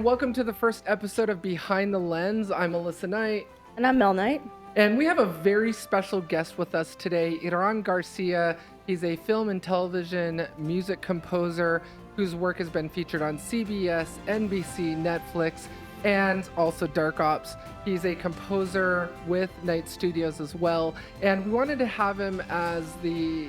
welcome to the first episode of Behind the Lens. I'm Alyssa Knight. And I'm Mel Knight. And we have a very special guest with us today, Iran Garcia. He's a film and television music composer whose work has been featured on CBS, NBC, Netflix, and also Dark Ops. He's a composer with Night Studios as well. And we wanted to have him as the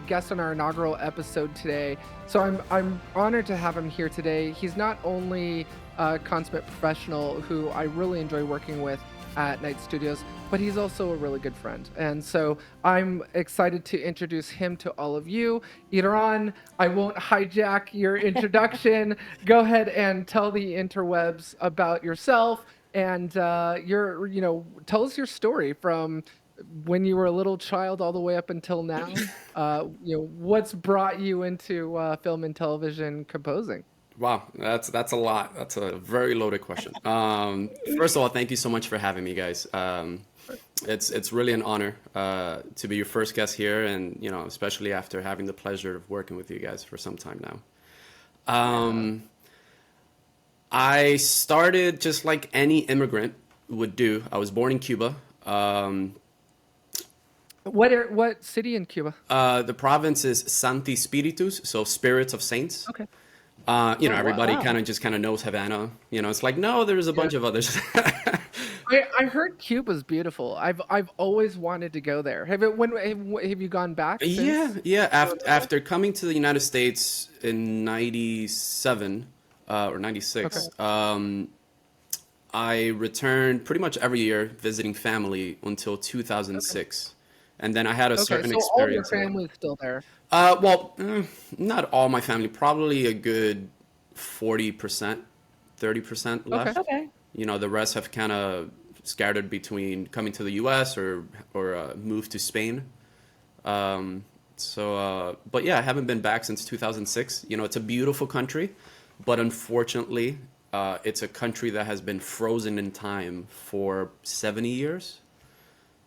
guest on our inaugural episode today. So I'm honored to have him here today. He's not only a consummate professional who I really enjoy working with at Night Studios, but he's also a really good friend. And so I'm excited to introduce him to all of you. Iran, I won't hijack your introduction. Go ahead and tell the interwebs about yourself and tell us your story from when you were a little child all the way up until now. What's brought you into film and television composing? Wow, that's a lot. That's a very loaded question. First of all, thank you so much for having me, guys. It's really an honor to be your first guest here, and especially after having the pleasure of working with you guys for some time now. I started just like any immigrant would do. I was born in Cuba. What city in Cuba? The province is Santi Spiritus, so spirits of saints. Okay. Everybody wow. kind of knows Havana. It's like, no, there's a bunch of others. I heard Cuba's beautiful. I've always wanted to go there. Have you gone back since? Yeah. After coming to the United States in 97 or 96, I returned pretty much every year visiting family until 2006. And then I had a certain so experience. All your family's still there. Not all my family, probably a good 40%, 30% left. Okay. The rest have kind of scattered between coming to the US or moved to Spain. But yeah, I haven't been back since 2006. It's a beautiful country, but unfortunately, it's a country that has been frozen in time for 70 years.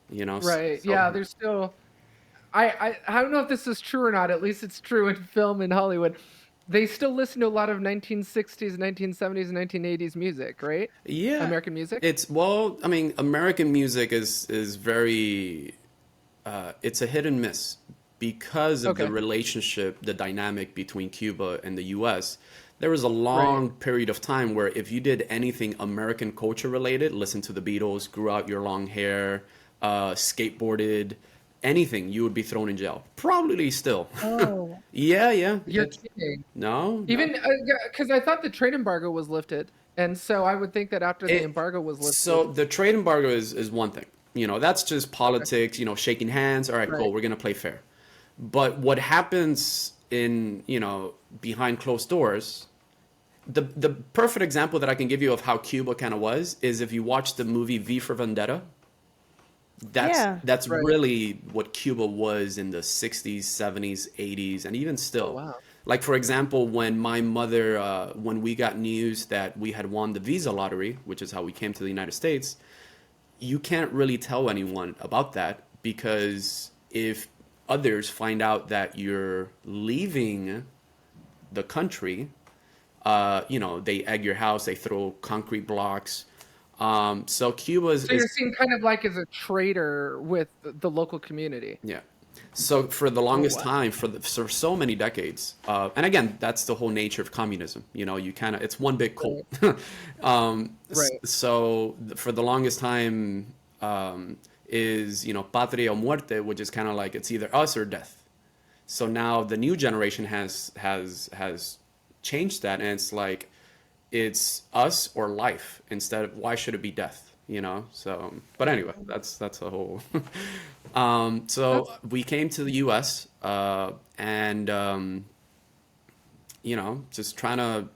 Right. So, Yeah, there's still I don't know if this is true or not. At least it's true in film in Hollywood. They still listen to a lot of 1960s, 1970s, and 1980s music, right? Yeah. American music? American music is very it's a hit and miss because of the relationship, the dynamic between Cuba and the US. There was a long period of time where if you did anything American culture related, listen to the Beatles, grew out your long hair, skateboarded, anything, you would be thrown in jail. Probably still. Oh. Yeah. You're kidding. No. Even because I thought the trade embargo was lifted. And so I would think that after the embargo was lifted. So the trade embargo is one thing. That's just politics, shaking hands. All right, cool, we're going to play fair. But what happens in, behind closed doors, the perfect example that I can give you of how Cuba kind of was is if you watch the movie V for Vendetta. That's really what Cuba was in the 60s, 70s, 80s, and even still. Oh, wow. Like, for example, when my mother, when we got news that we had won the visa lottery, which is how we came to the United States, you can't really tell anyone about that because if others find out that you're leaving the country, they egg your house, they throw concrete blocks. So Cuba So you're seen kind of like as a traitor with the local community. Yeah. So for the longest time, for so many decades, and again, that's the whole nature of communism. It's one big cult. So for the longest time, is patria o muerte, which is kind of like it's either us or death. So now the new generation has changed that, and it's like, it's us or life instead of why should it be death, So, but anyway, that's a whole. So we came to the U.S. And just trying to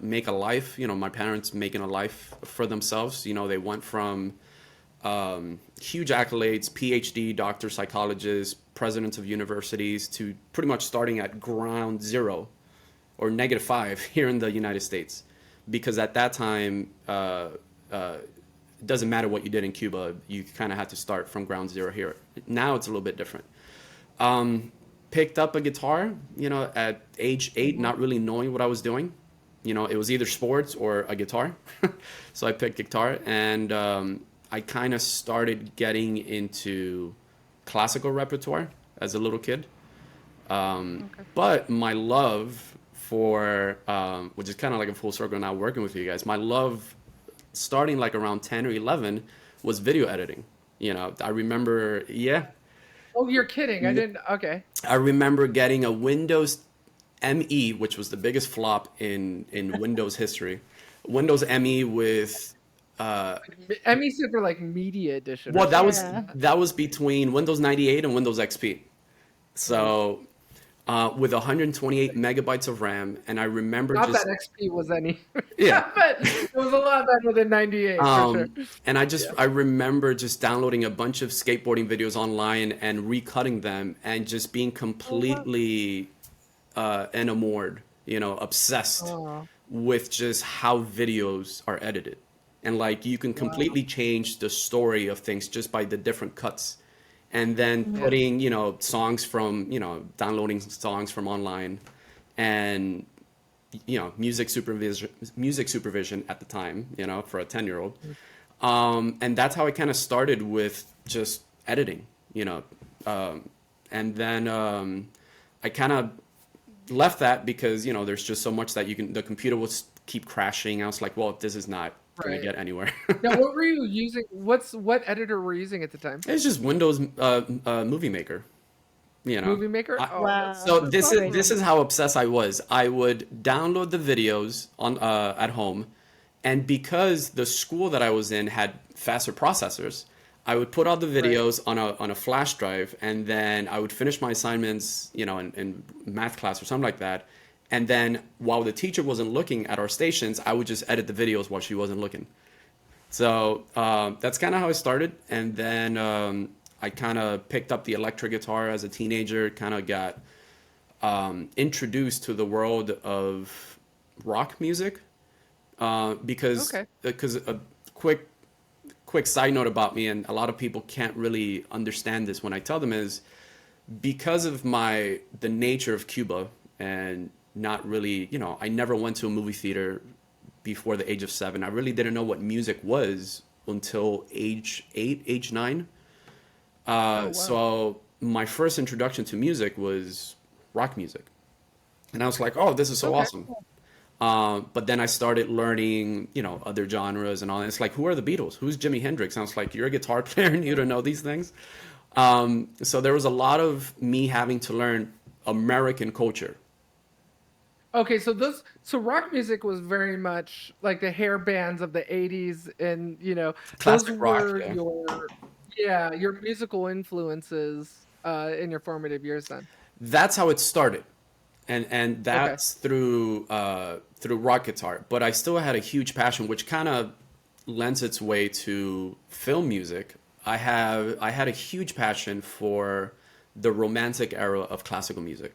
make a life. My parents making a life for themselves. They went from huge accolades, PhD, doctor, psychologists, presidents of universities, to pretty much starting at ground zero or -5 here in the United States. Because at that time, it doesn't matter what you did in Cuba, you kind of had to start from ground zero here. Now it's a little bit different. Picked up a guitar, at age 8, not really knowing what I was doing. you know, it was either sports or a guitar. So I picked guitar, and I kind of started getting into classical repertoire as a little kid. Okay. But my love for, which is kind of like a full circle now working with you guys, my love starting like around 10 or 11 was video editing. You know, I remember, yeah, Oh, you're kidding. I didn't. Okay. I remember getting a Windows ME, which was the biggest flop in Windows history. Windows ME with Emmy stood for like media edition or well, something. Yeah. that was between Windows 98 and Windows XP. So with 128 megabytes of RAM, and I remember Not that just XP was any, yeah. but it was a lot better than 98 for sure. And Yeah. I remember just downloading a bunch of skateboarding videos online and recutting them and just being Oh, wow. completely enamored, you know, obsessed Oh, with just how videos are edited. And like you can wow. completely change the story of things just by the different cuts. And then Yeah. putting, you know, songs from, you know, downloading songs from online and you know, music supervision at the time, you know, for a 10-year-old. And that's how I kind of started with just editing, you know. And then I kind of left that because, you know, there's just so much that you can, the computer will keep crashing. I was like, well, this is not going to Right. get anywhere. Now, what were you using? What editor were you using at the time? It's just Windows Movie Maker, you know. Movie Maker? I, Oh, so Wow. that's Great this one. is how obsessed I was. I would download the videos on at home, and because the school that I was in had faster processors, I would put all the right. videos on a flash drive, and then I would finish my assignments, you know, in math class or something like that. And then while the teacher wasn't looking at our stations, I would just edit the videos while she wasn't looking. So that's kind of how I started, and then I kind of picked up the electric guitar as a teenager. Kind of got introduced to the world of rock music because Okay. a quick side note about me, and a lot of people can't really understand this when I tell them, is because of the nature of Cuba and not really, you know, I never went to a movie theater before the age of 7. I really didn't know what music was until age 8, age 9. Oh, wow. So my first introduction to music was rock music. And I was like, oh, this is so Okay. awesome. But then I started learning, you know, other genres and all. And it's like, who are the Beatles? Who's Jimi Hendrix? And I was like, you're a guitar player and you don't know these things. So there was a lot of me having to learn American culture. Okay, so rock music was very much like the hair bands of the 80s, and those Classic rock, were yeah. your musical influences in your formative years then. That's how it started. And Okay. that's through rock guitar. But I still had a huge passion, which kind of lends its way to film music. I had a huge passion for the romantic era of classical music.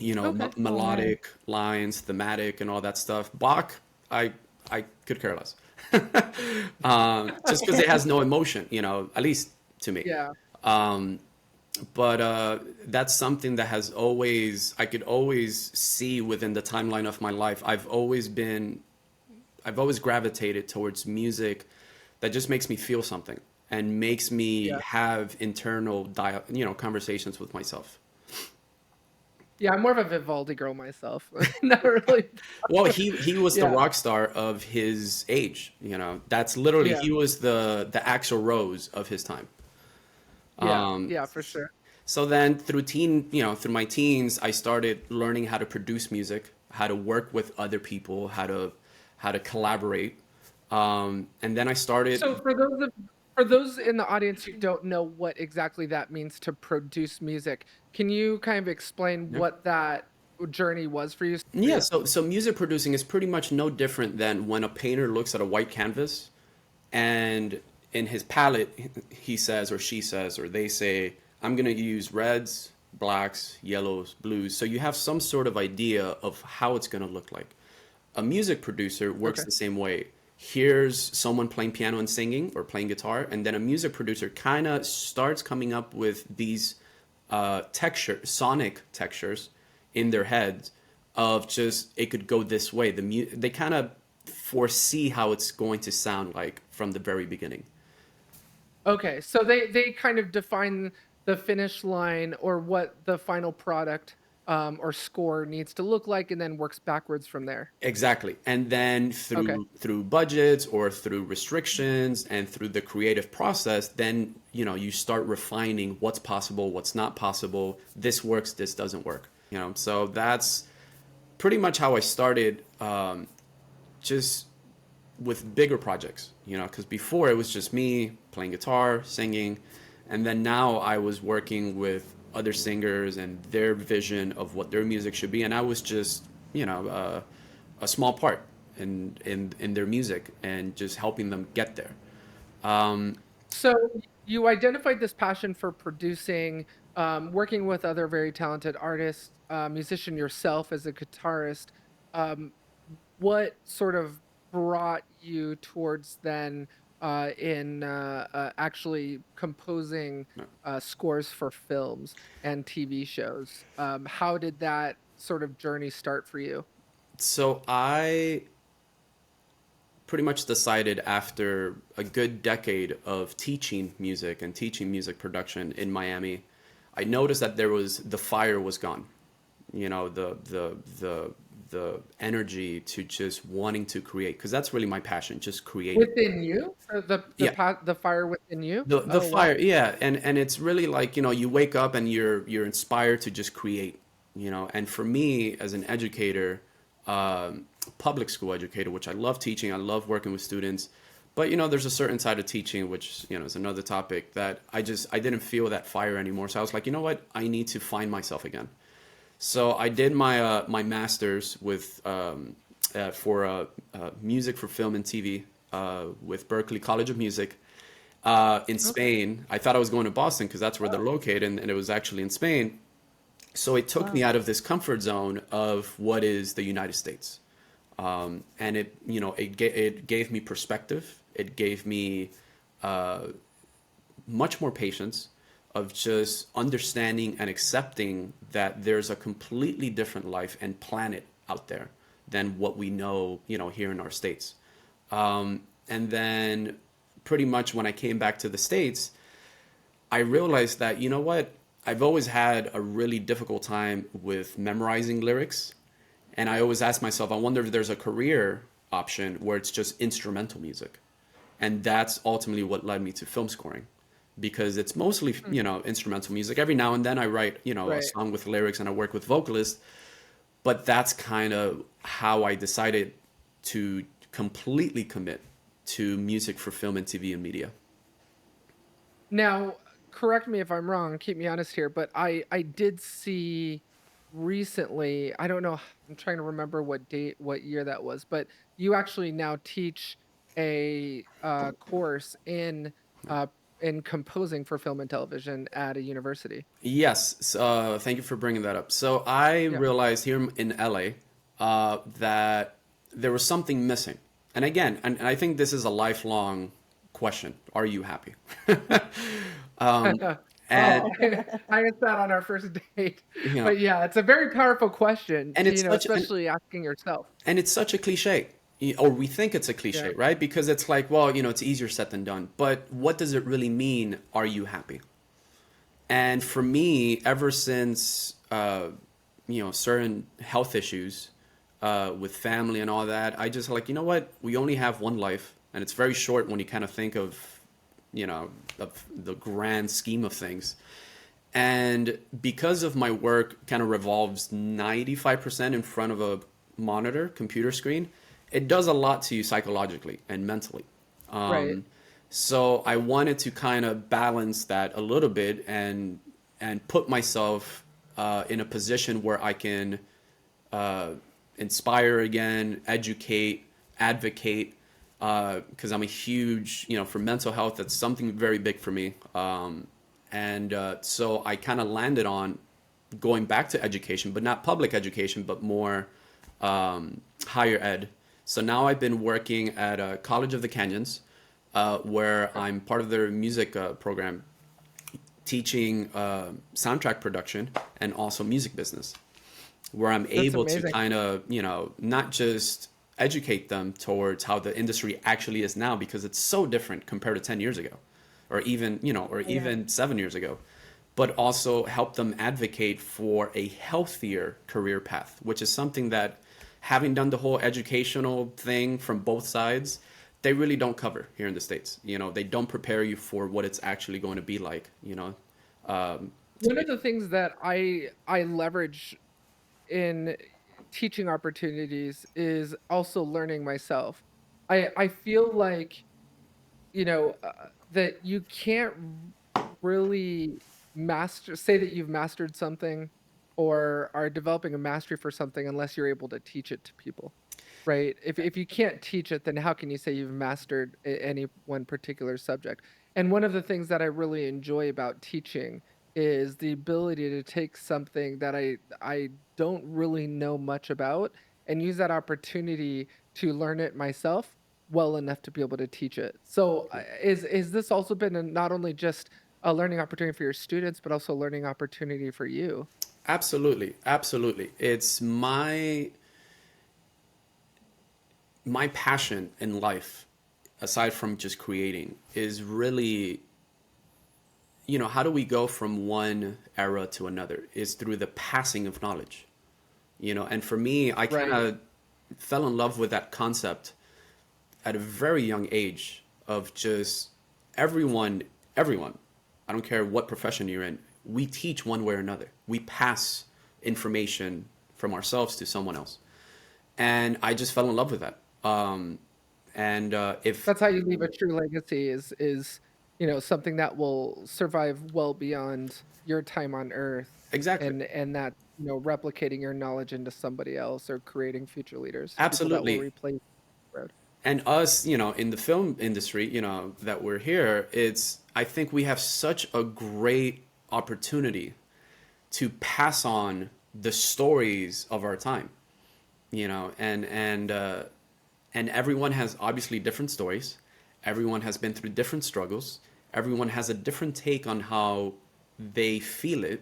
You know, Okay. Oh, nice. melodic lines, thematic, and all that stuff. Bach, I I could care less, just because it has no emotion. You know, at least to me. Yeah. But that's something that has always I could always see within the timeline of my life. I've always gravitated towards music that just makes me feel something and makes me Yeah. have internal conversations with myself. Yeah, I'm more of a Vivaldi girl myself. Not really. Well, he was the Yeah. rock star of his age. You know, that's literally Yeah. he was the Axl Rose of his time. Yeah. Yeah, for sure. So then through my teens, I started learning how to produce music, how to work with other people, how to collaborate. And then I started. So for those in the audience who don't know what exactly that means to produce music, can you kind of explain Yeah. what that journey was for you? Yeah, so music producing is pretty much no different than when a painter looks at a white canvas and in his palette he says or she says or they say, I'm going to use reds, blacks, yellows, blues. So you have some sort of idea of how it's going to look like. A music producer works Okay. the same way. Here's someone playing piano and singing or playing guitar, and then a music producer kind of starts coming up with these sonic textures in their heads of just it could go this way. They kind of foresee how it's going to sound like from the very beginning. Okay, so they kind of define the finish line or what the final product or score needs to look like, and then works backwards from there. Exactly. And then Okay. through budgets or through restrictions and through the creative process, then you start refining what's possible, what's not possible. This works, this doesn't work. So that's pretty much how I started, just with bigger projects. Because before it was just me playing guitar, singing, and then now I was working with other singers and their vision of what their music should be, and I was just a small part in their music and just helping them get there. So you identified this passion for producing, working with other very talented artists, musician yourself as a guitarist. Um, what sort of brought you towards then in actually composing scores for films and TV shows? How did that sort of journey start for you? So I pretty much decided after a good decade of teaching music and teaching music production in Miami, I noticed that the fire was gone. The energy to just wanting to create, because that's really my passion, just creating. Within you, Yeah, the fire within you. the Oh fire, wow. yeah, and it's really like you wake up and you're inspired to just create. And for me as an educator, um, public school educator, which I love teaching, I love working with students, but there's a certain side of teaching which is another topic that I didn't feel that fire anymore. So I was like, you know what, I need to find myself again. So I did my master's with for music for film and TV with Berkeley College of Music in Okay. Spain. I thought I was going to Boston because that's where they're located, and it was actually in Spain. So it took me Wow. out of this comfort zone of what is the United States, and it gave me perspective. It gave me much more patience of just understanding and accepting that there's a completely different life and planet out there than what we know, here in our states. And then pretty much when I came back to the States, I realized that, you know what, I've always had a really difficult time with memorizing lyrics. And I always ask myself, I wonder if there's a career option where it's just instrumental music. And that's ultimately what led me to film scoring, because it's mostly Hmm. instrumental music. Every now and then I write a Right. song with lyrics and I work with vocalists, but that's kind of how I decided to completely commit to music for film and TV and media. Now, correct me if I'm wrong, keep me honest here, but I did see recently, I don't know, I'm trying to remember what year that was, but you actually now teach a course uh in composing for film and television at a university. Yes, thank you for bringing that up. So I Yeah. realized here in LA that there was something missing. And again, and I think this is a lifelong question. Are you happy? And Oh, I asked that on our first date. you know, But yeah, it's a very powerful question, and it's such an especially asking yourself. and it's such a cliche, or we think it's a Yeah. cliche, right? Because it's like, well, it's easier said than done. But what does it really mean? Are you happy? And for me, ever since certain health issues with family and all that, I just like, you know what? We only have one life, and it's very short when you kind of think you know, of the grand scheme of things. And because of my work kind of revolves 95% in front of a monitor, computer screen, it does a lot to you psychologically and mentally. Right. Um, so I wanted to kind of balance that a little bit and put myself in a position where I can inspire again, educate, advocate, because I'm a huge, for mental health, that's something very big for me. And so I kind of landed on going back to education, but not public education, but more higher ed. So now I've been working at College of the Canyons, where Okay. I'm part of their music program, teaching soundtrack production and also music business. where I'm That's able to amazing. kind of, not just educate them towards how the industry actually is now, because it's so different compared to 10 years ago, or even, or Oh, yeah. even 7 years ago, but also help them advocate for a healthier career path, which is something that, having done the whole educational thing from both sides, they really don't cover here in the States. They don't prepare you for what it's actually going to be like, to One be. of the things that I leverage in teaching opportunities is also learning myself. I feel like, that you can't really say that you've mastered something or are developing a mastery for something unless you're able to teach it to people, right? If you can't teach it, then how can you say you've mastered any one particular subject? And one of the things that I really enjoy about teaching is the ability to take something that I don't really know much about and use that opportunity to learn it myself well enough to be able to teach it. So, is this also been not only just a learning opportunity for your students, but also a learning opportunity for you? Absolutely, absolutely. It's my passion in life, aside from just creating, is really, how do we go from one era to another? Is through the passing of knowledge. And for me, I kind Right. of fell in love with that concept at a very young age of just everyone, I don't care what profession you're in, we teach one way or another. We pass information from ourselves to someone else. And I just fell in love with that. And if That's how you leave a true legacy is, something that will survive well beyond your time on Earth, Exactly, and that, replicating your knowledge into somebody else or creating future leaders, people that will absolutely. replace the road. And us, in the film industry, that we're here, I think we have such a great opportunity to pass on the stories of our time, and everyone has obviously different stories. Everyone has been through different struggles. Everyone has a different take on how they feel it.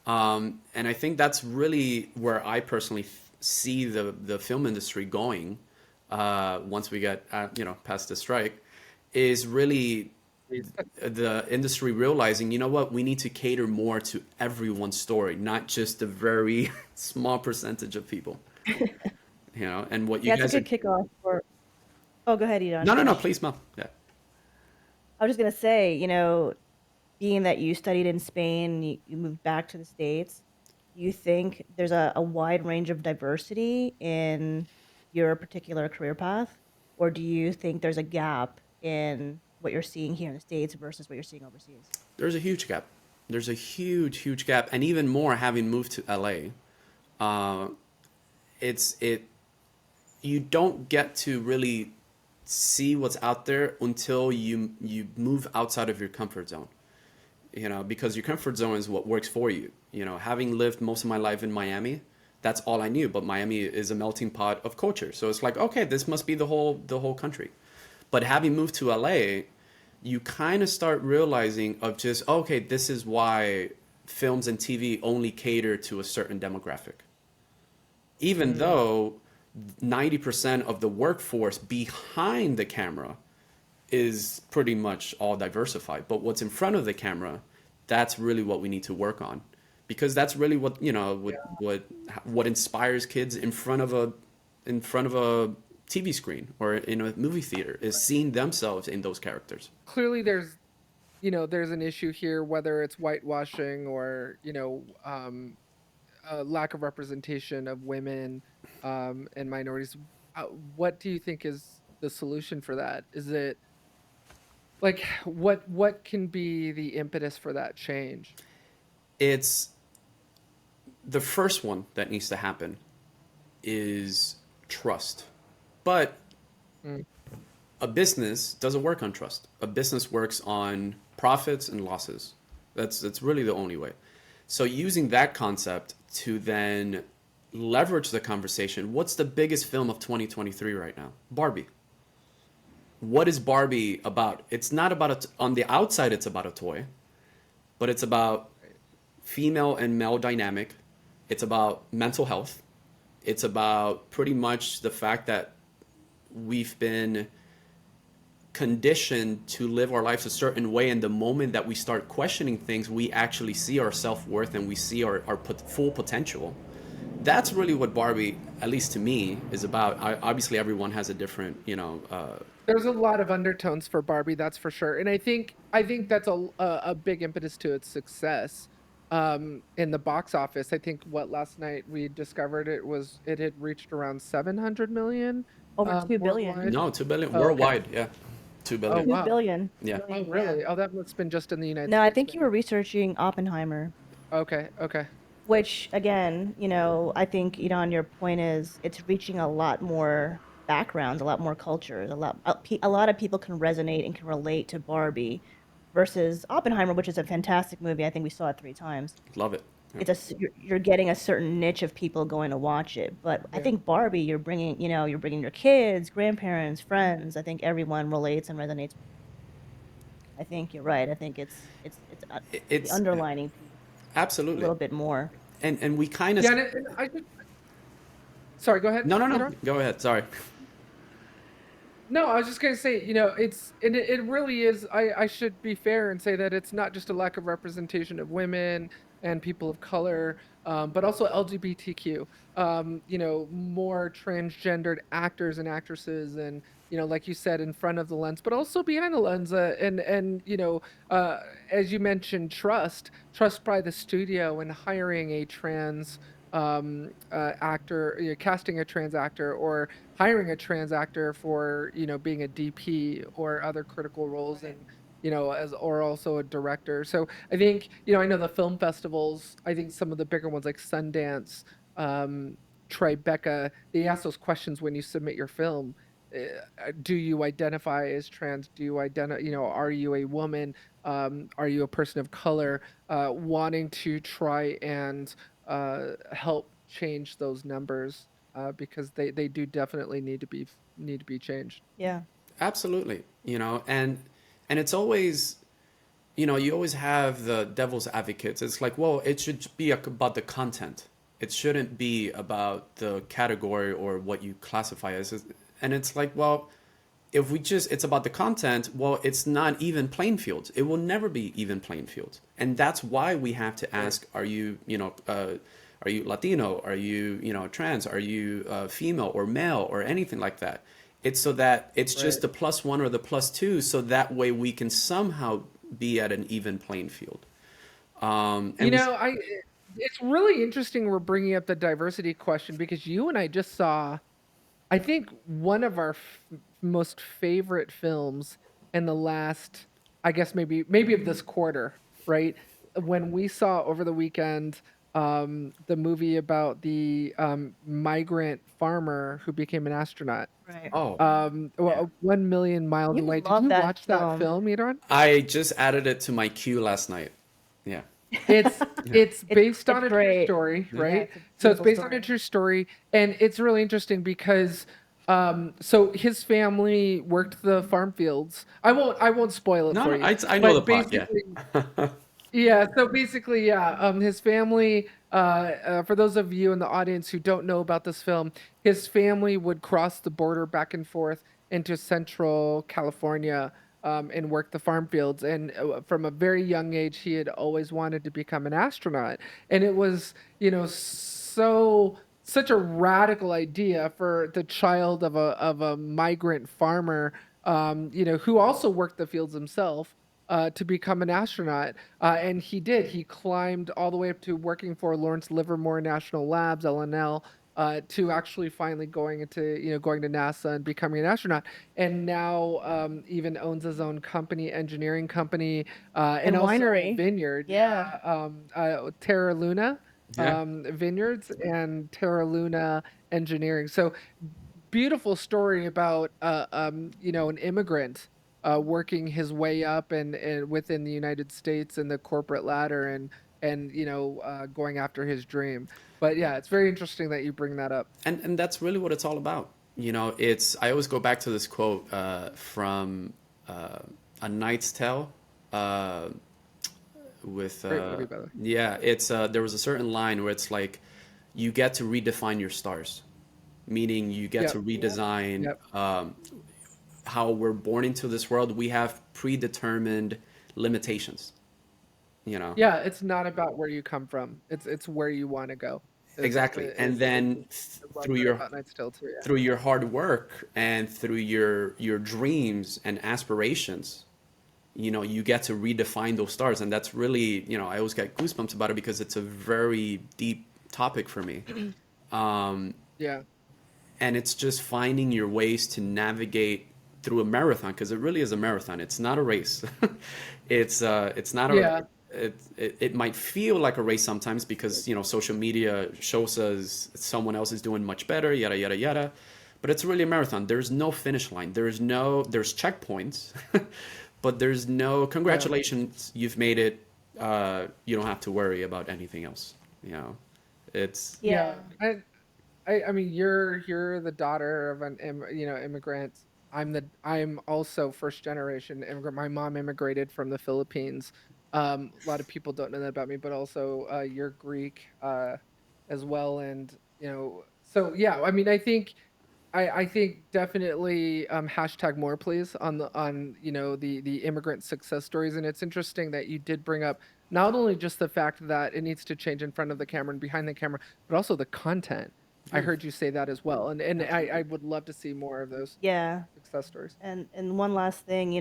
And I think that's really where I personally see the film industry going, once we get past the strike, is really the industry realizing, what, we need to cater more to everyone's story, not just a very small percentage of people. And what you Yeah, it's a guys are. good kickoff for. Oh, go ahead, Elon. No, no, no, Finish. please, Mel. Yeah. I was just gonna say, being that you studied in Spain, you moved back to the States. Do you think there's a wide range of diversity in your particular career path, or do you think there's a gap in what you're seeing here in the States versus what you're seeing overseas? There's a huge gap. There's a huge, huge gap, and even more having moved to LA. Uh, it's it. You don't get to really see what's out there until you move outside of your comfort zone. Because your comfort zone is what works for you. Having lived most of my life in Miami, that's all I knew. But Miami is a melting pot of culture, so it's like, okay, this must be the whole country. But having moved to LA, you kind of start realizing of just, okay, this is why films and TV only cater to a certain demographic, even Mm, though 90% of the workforce behind the camera is pretty much all diversified. But what's in front of the camera, that's really what we need to work on, because that's really what what inspires kids in front of a TV screen or in a movie theater, is seeing themselves in those characters. clearly there's an issue here, whether it's whitewashing or, a lack of representation of women, and minorities. What do you think is the solution for that? Is it like what can be the impetus for that change? It's the first one that needs to happen is trust. But Mm, a business doesn't work on trust. A business works on profits and losses. That's really the only way. So using that concept to then leverage the conversation, what's the biggest film of 2023 right now? Barbie. What is Barbie about? It's not about on the outside it's about a toy, but it's about right. female and male dynamic. It's about mental health. It's about pretty much the fact that we've been conditioned to live our lives a certain way, and the moment that we start questioning things, we actually see our self-worth and we see our full potential. That's really what Barbie, at least to me, is about. Obviously everyone has a different, There's a lot of undertones for Barbie, that's for sure. And I think that's a big impetus to its success in the box office. I think what last night we discovered it had reached around 700 million Over 2 billion. worldwide. no, 2 billion Oh, okay. worldwide. Yeah, two Oh, billion. Two wow. billion. Yeah, Oh, Yeah. really? Oh, that must have been just in the United No, I States think you then. were researching Oppenheimer, Okay, okay. which again, I think, your point is it's reaching a lot more backgrounds, a lot more cultures, a lot of people can resonate and can relate to Barbie versus Oppenheimer, which is a fantastic movie. I think we saw it 3 times. love it. Yeah. You're getting a certain niche of people going to watch it. But I Yeah. think Barbie, you're bringing your kids, grandparents, friends. I think everyone relates and resonates. I think you're right. I think it's the It's underlining piece a absolutely, little bit more. and we kind of. Yeah, and I just, sorry, go ahead, No, no, no. Idar. Go ahead. Sorry. No, I was just gonna say, it really is. I should be fair and say that it's not just a lack of representation of women and people of color, but also LGBTQ. More transgendered actors and actresses, and like you said, in front of the lens, but also behind the lens. And as you mentioned, trust by the studio and hiring a trans actor, casting a trans actor, or hiring a trans actor for being a DP or other critical roles, Right. and as or also a director. So I think I know the film festivals. I think some of the bigger ones like Sundance, um, Tribeca, they ask those questions when you submit your film. Do you identify as trans? Do you identify? Are you a woman? Are you a person of color? Wanting to try and help change those numbers because they do definitely need to be changed. Yeah. Absolutely. And it's always, you always have the devil's advocates. It's like, well, it should be about the content. It shouldn't be about the category or what you classify as. And it's like, well, if it's about the content, well, it's not even playing fields. It will never be even playing fields. And that's why we have to Right. ask, are you Latino? Are you, trans? Are you female or male or anything like that? It's so that it's Right. just the plus one or the plus two, so that way we can somehow be at an even playing field. You And we, know, I it's really interesting we're bringing up the diversity question because you and I just saw, I think, one of our most favorite films in the last, I guess maybe of this quarter, right? When we saw over the weekend the movie about the migrant farmer who became an astronaut. Right. oh, yeah. 1 million miles You away. Did love you that watch that film. film, Idron? I just added it to my queue last night. Yeah. It's Yeah. it's based It's on a true great. story, Yeah. Yeah, right? it's a So it's beautiful based on a story. true story, and it's really interesting because so his family worked the farm fields. I won't spoil it No, for no, you, I know the but plot. Yeah. basically, yeah. So basically, yeah. His family. For those of you in the audience who don't know about this film, his family would cross the border back and forth into Central California and work the farm fields. And from a very young age, he had always wanted to become an astronaut. And it was, such a radical idea for the child of a migrant farmer, who also worked the fields himself to become an astronaut. And he did. He climbed all the way up to working for Lawrence Livermore National Labs, LNL, to actually finally going to NASA and becoming an astronaut. And now even owns his own company, engineering company, and And also a winery. vineyard. Yeah. Yeah, Terra Luna Yeah. Vineyards and Terra Luna Engineering. So beautiful story about an immigrant working his way up and within the United States and the corporate ladder and going after his dream. But yeah, it's very interesting that you bring that up. And that's really what it's all about. It's I always go back to this quote from A Knight's Tale. With Great movie, by the way. yeah, it's there was a certain line where it's like, you get to redefine your stars, meaning you get Yep. to redesign Yep. how we're born into this world. We have predetermined limitations, you know. Yeah, it's not about where you come from. It's where you want to go. Exactly. And then I love that about Night Still too. Yeah. through your hard work and through your dreams and aspirations, you get to redefine those stars. And that's really, I always get goosebumps about it because it's a very deep topic for me. Yeah. And it's just finding your ways to navigate through a marathon, because it really is a marathon. It's not a race. It's not a Yeah. it might feel like a race sometimes because social media shows us someone else is doing much better, yada yada yada, but it's really a marathon. There's no finish line. There's checkpoints, but there's no Yeah. congratulations, you've made it. You don't have to worry about anything else. It's Yeah. Yeah. I mean, you're the daughter of an immigrant. I'm also first generation immigrant. My mom immigrated from the Philippines. A lot of people don't know that about me, but also you're Greek as well, and so yeah. I mean, I think definitely hashtag more please on the immigrant success stories. And it's interesting that you did bring up not only just the fact that it needs to change in front of the camera and behind the camera, but also the content. I yeah, heard you say that as well, and I absolutely. would love to see more of those Yeah. success stories. And one last thing,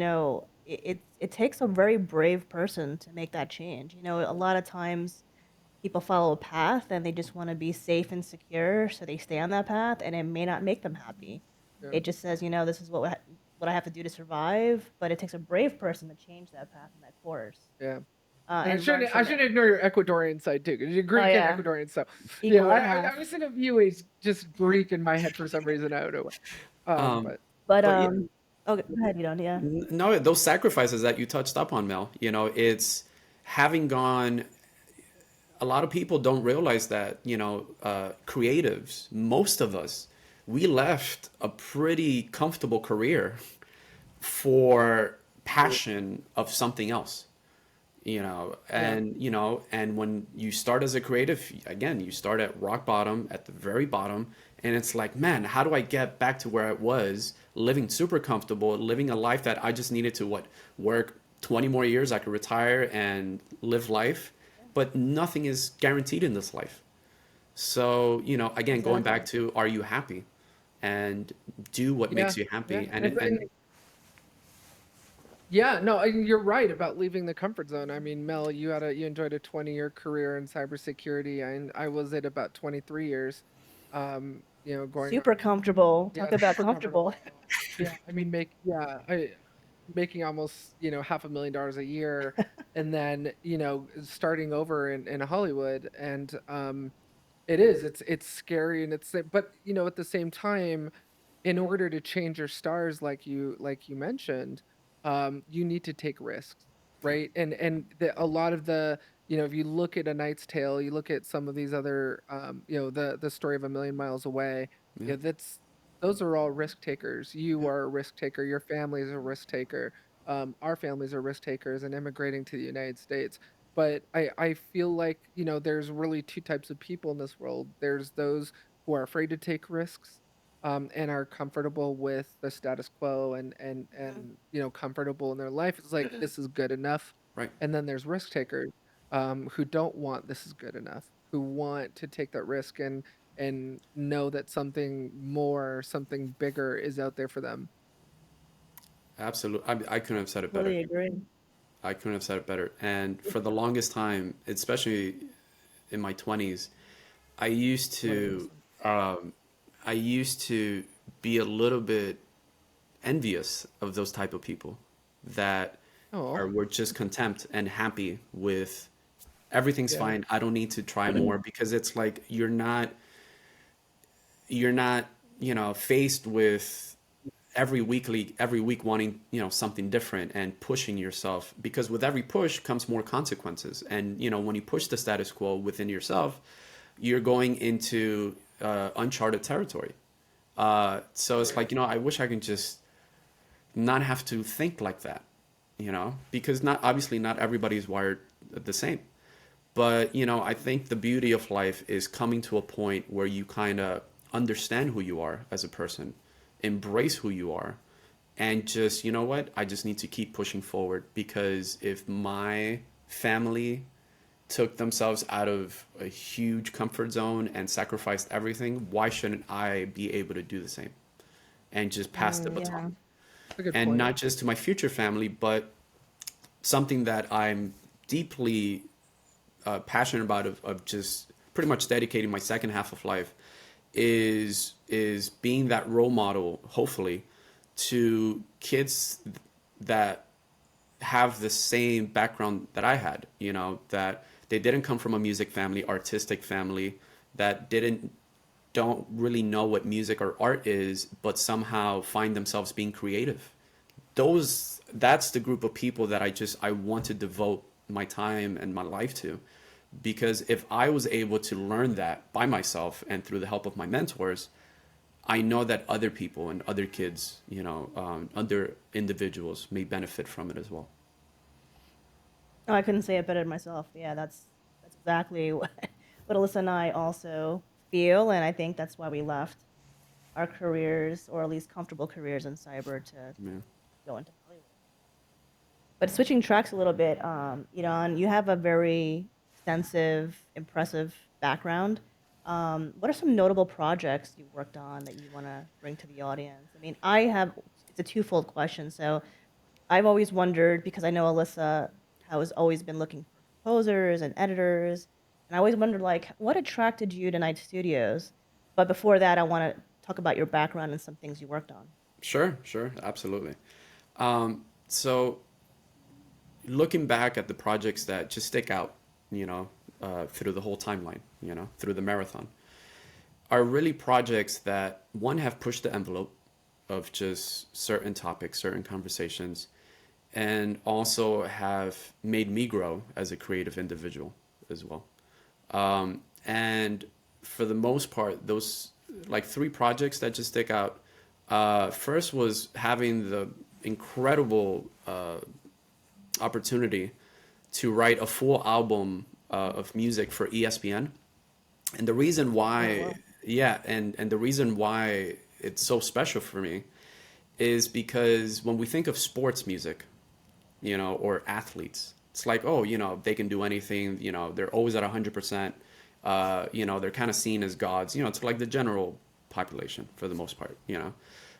it takes a very brave person to make that change. A lot of times people follow a path and they just want to be safe and secure, so they stay on that path, and it may not make them happy. Yeah, It just says, this is what I have to do to survive, but it takes a brave person to change that path and that course, yeah. And and learn I from it. shouldn't ignore your Ecuadorian side too, because you're Oh Greek and yeah, Ecuadorian. So yeah, equal and half. I was thinking of you as just Greek in my head for some reason. I don't know why. um But But but yeah, okay, go ahead, you don't. Yeah. no, those sacrifices that you touched up on, Mel, it's having gone. A lot of people don't realize that, creatives, most of us, we left a pretty comfortable career for passion of something else, yeah, and when you start as a creative, again, you start at rock bottom, at the very bottom, and it's like, man, how do I get back to where I was, living super comfortable, living a life that I just needed to work 20 more years, I could retire and live life, but nothing is guaranteed in this life. So, again, going back Exactly. to, are you happy? And do what yeah, makes you yeah. happy. And yeah, no, and you're right about leaving the comfort zone. I mean, Mel, you enjoyed a 20-year career in cybersecurity, and I was at about 23 years. Going on. Super comfortable. Yeah, Talk about super comfortable. comfortable. Yeah, I mean, I making almost $500,000 a year, and then starting over in Hollywood, and it's scary, and but at the same time, in order to change your stars, like you mentioned, you need to take risks, right? And a lot of the if you look at A Knight's Tale, you look at some of these other the story of A Million Miles Away. Yeah, Yeah, those are all risk takers. You yeah, are a risk taker. Your family is a risk taker. Our families are risk takers and immigrating to the United States. But I feel like there's really two types of people in this world. There's those who are afraid to take risks, and are comfortable with the status quo, Mhm. and comfortable in their life. It's like this is good enough. right. And then there's risk takers, who don't want this is good enough, who want to take that risk and know that something more, something bigger is out there for them. Absolutely. I couldn't have said it better. Completely agree. I couldn't have said it better. And for the longest time, especially in my 20s, I used to 100%. um, I used to be a little bit envious of those type of people that Oh, were just content and happy with everything's yeah. fine. I don't need to try more, because it's like you're not faced with every week wanting something different and pushing yourself, because with every push comes more consequences. And when you push the status quo within yourself, you're going into uncharted territory. So it's like, I wish I could just not have to think like that, because not obviously not everybody is wired the same. But, I think the beauty of life is coming to a point where you kind of understand who you are as a person, embrace who you are, and just, you know what? I just need to keep pushing forward, because if my family took themselves out of a huge comfort zone and sacrificed everything, why shouldn't I be able to do the same and just pass the Yeah. baton? That's a good And point. not just to my future family, but something that I'm deeply passionate about, of just pretty much dedicating my second half of life, is being that role model, hopefully, to kids that have the same background that I had, that they didn't come from a music family, artistic family, that don't really know what music or art is, but somehow find themselves being creative. That's the group of people that I want to devote my time and my life to. Because if I was able to learn that by myself and through the help of my mentors, I know that other people and other kids, other individuals may benefit from it as well. Oh, I couldn't say it better myself. Yeah, that's exactly what Alyssa and I also feel, and I think that's why we left our careers, or at least comfortable careers in cyber, to Yeah. go into Hollywood. But switching tracks a little bit, Iran, you have a very extensive, impressive background. What are some notable projects you worked on that you want to bring to the audience? I mean, it's a twofold question. So I've always wondered, because I know Alyssa has always been looking for composers and editors, and I always wondered, like, what attracted you to Night Studios? But before that, I want to talk about your background and some things you worked on. Sure, sure, absolutely. So looking back at the projects that just stick out, through the whole timeline, through the marathon, are really projects that, one, have pushed the envelope of just certain topics, certain conversations, and also have made me grow as a creative individual as well. And for the most part, those, like, three projects that just stick out. First was having the incredible opportunity to write a full album of music for ESPN. And the reason Oh, why, wow. yeah, and the reason why it's so special for me is because when we think of sports music, or athletes, it's like, oh, they can do anything, they're always at 100%, they're kind of seen as gods, it's like the general population for the most part,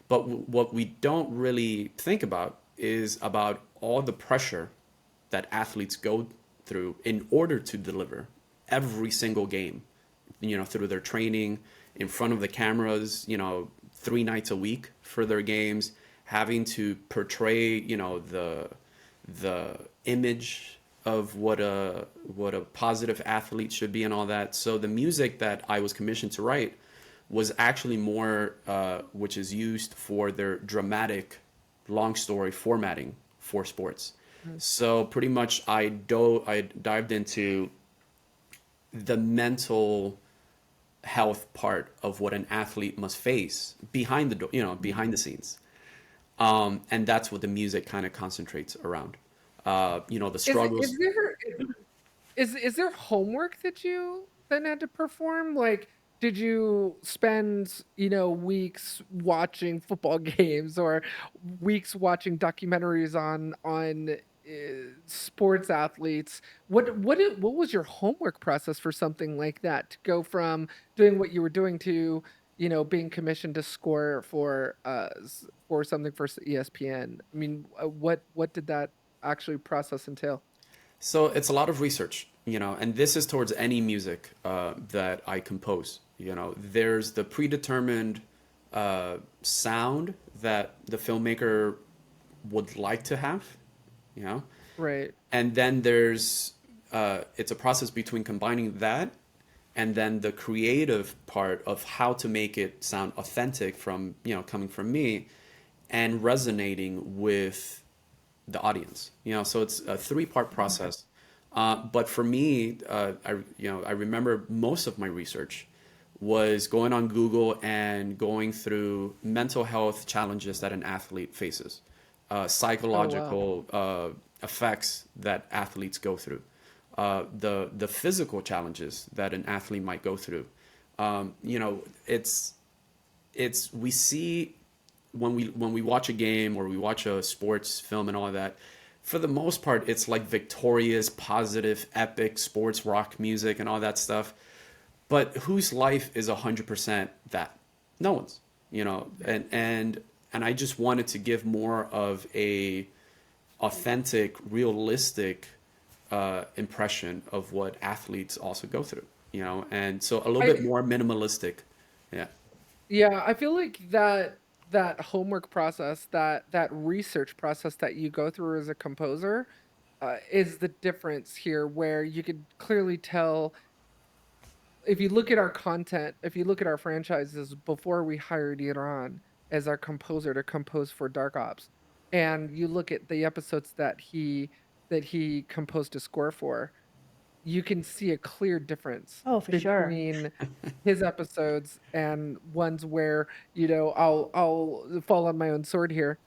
But what we don't really think about is about all the pressure that athletes go through in order to deliver every single game, through their training, in front of the cameras, 3 nights a week for their games, having to portray, the image of what a positive athlete should be and all that. So the music that I was commissioned to write was actually more, which is used for their dramatic long story formatting for sports. Mm. So pretty much I dived into the mental health part of what an athlete must face behind the door, behind the scenes. And that's what the music kind of concentrates around. The Is struggles. there is there homework that you then had to perform? Like, did you spend, weeks watching football games, or weeks watching documentaries on sports athletes? What was your homework process for something like that, to go from doing what you were doing to, being commissioned to score for something for ESPN? I mean, what did that actually process entail? So it's a lot of research, and this is towards any music that I compose. There's the predetermined sound that the filmmaker would like to have, you know, Right. and then it's a process between combining that and then the creative part of how to make it sound authentic from, coming from me and resonating with the audience. So it's a three-part process. But for me, I remember most of my research was going on Google and going through mental health challenges that an athlete faces, Oh, wow. psychological effects that athletes go through, the physical challenges that an athlete might go through. You know, it's we see when we watch a game or we watch a sports film and all of that, for the most part, it's like victorious, positive, epic sports rock music and all that stuff. But whose life is 100% that? No one's, you know. And I just wanted to give more of a authentic, realistic impression of what athletes also go through, you know, and so a little bit I more minimalistic. Yeah. Yeah, I feel like that homework process, that research process that you go through as a composer, is the difference here, where you could clearly tell if you look at our content, if you look at our franchises before we hired Iran as our composer to compose for Dark Ops, and you look at the episodes that he composed a score for, you can see a clear difference Oh, for sure. between his episodes and ones where, I'll fall on my own sword here,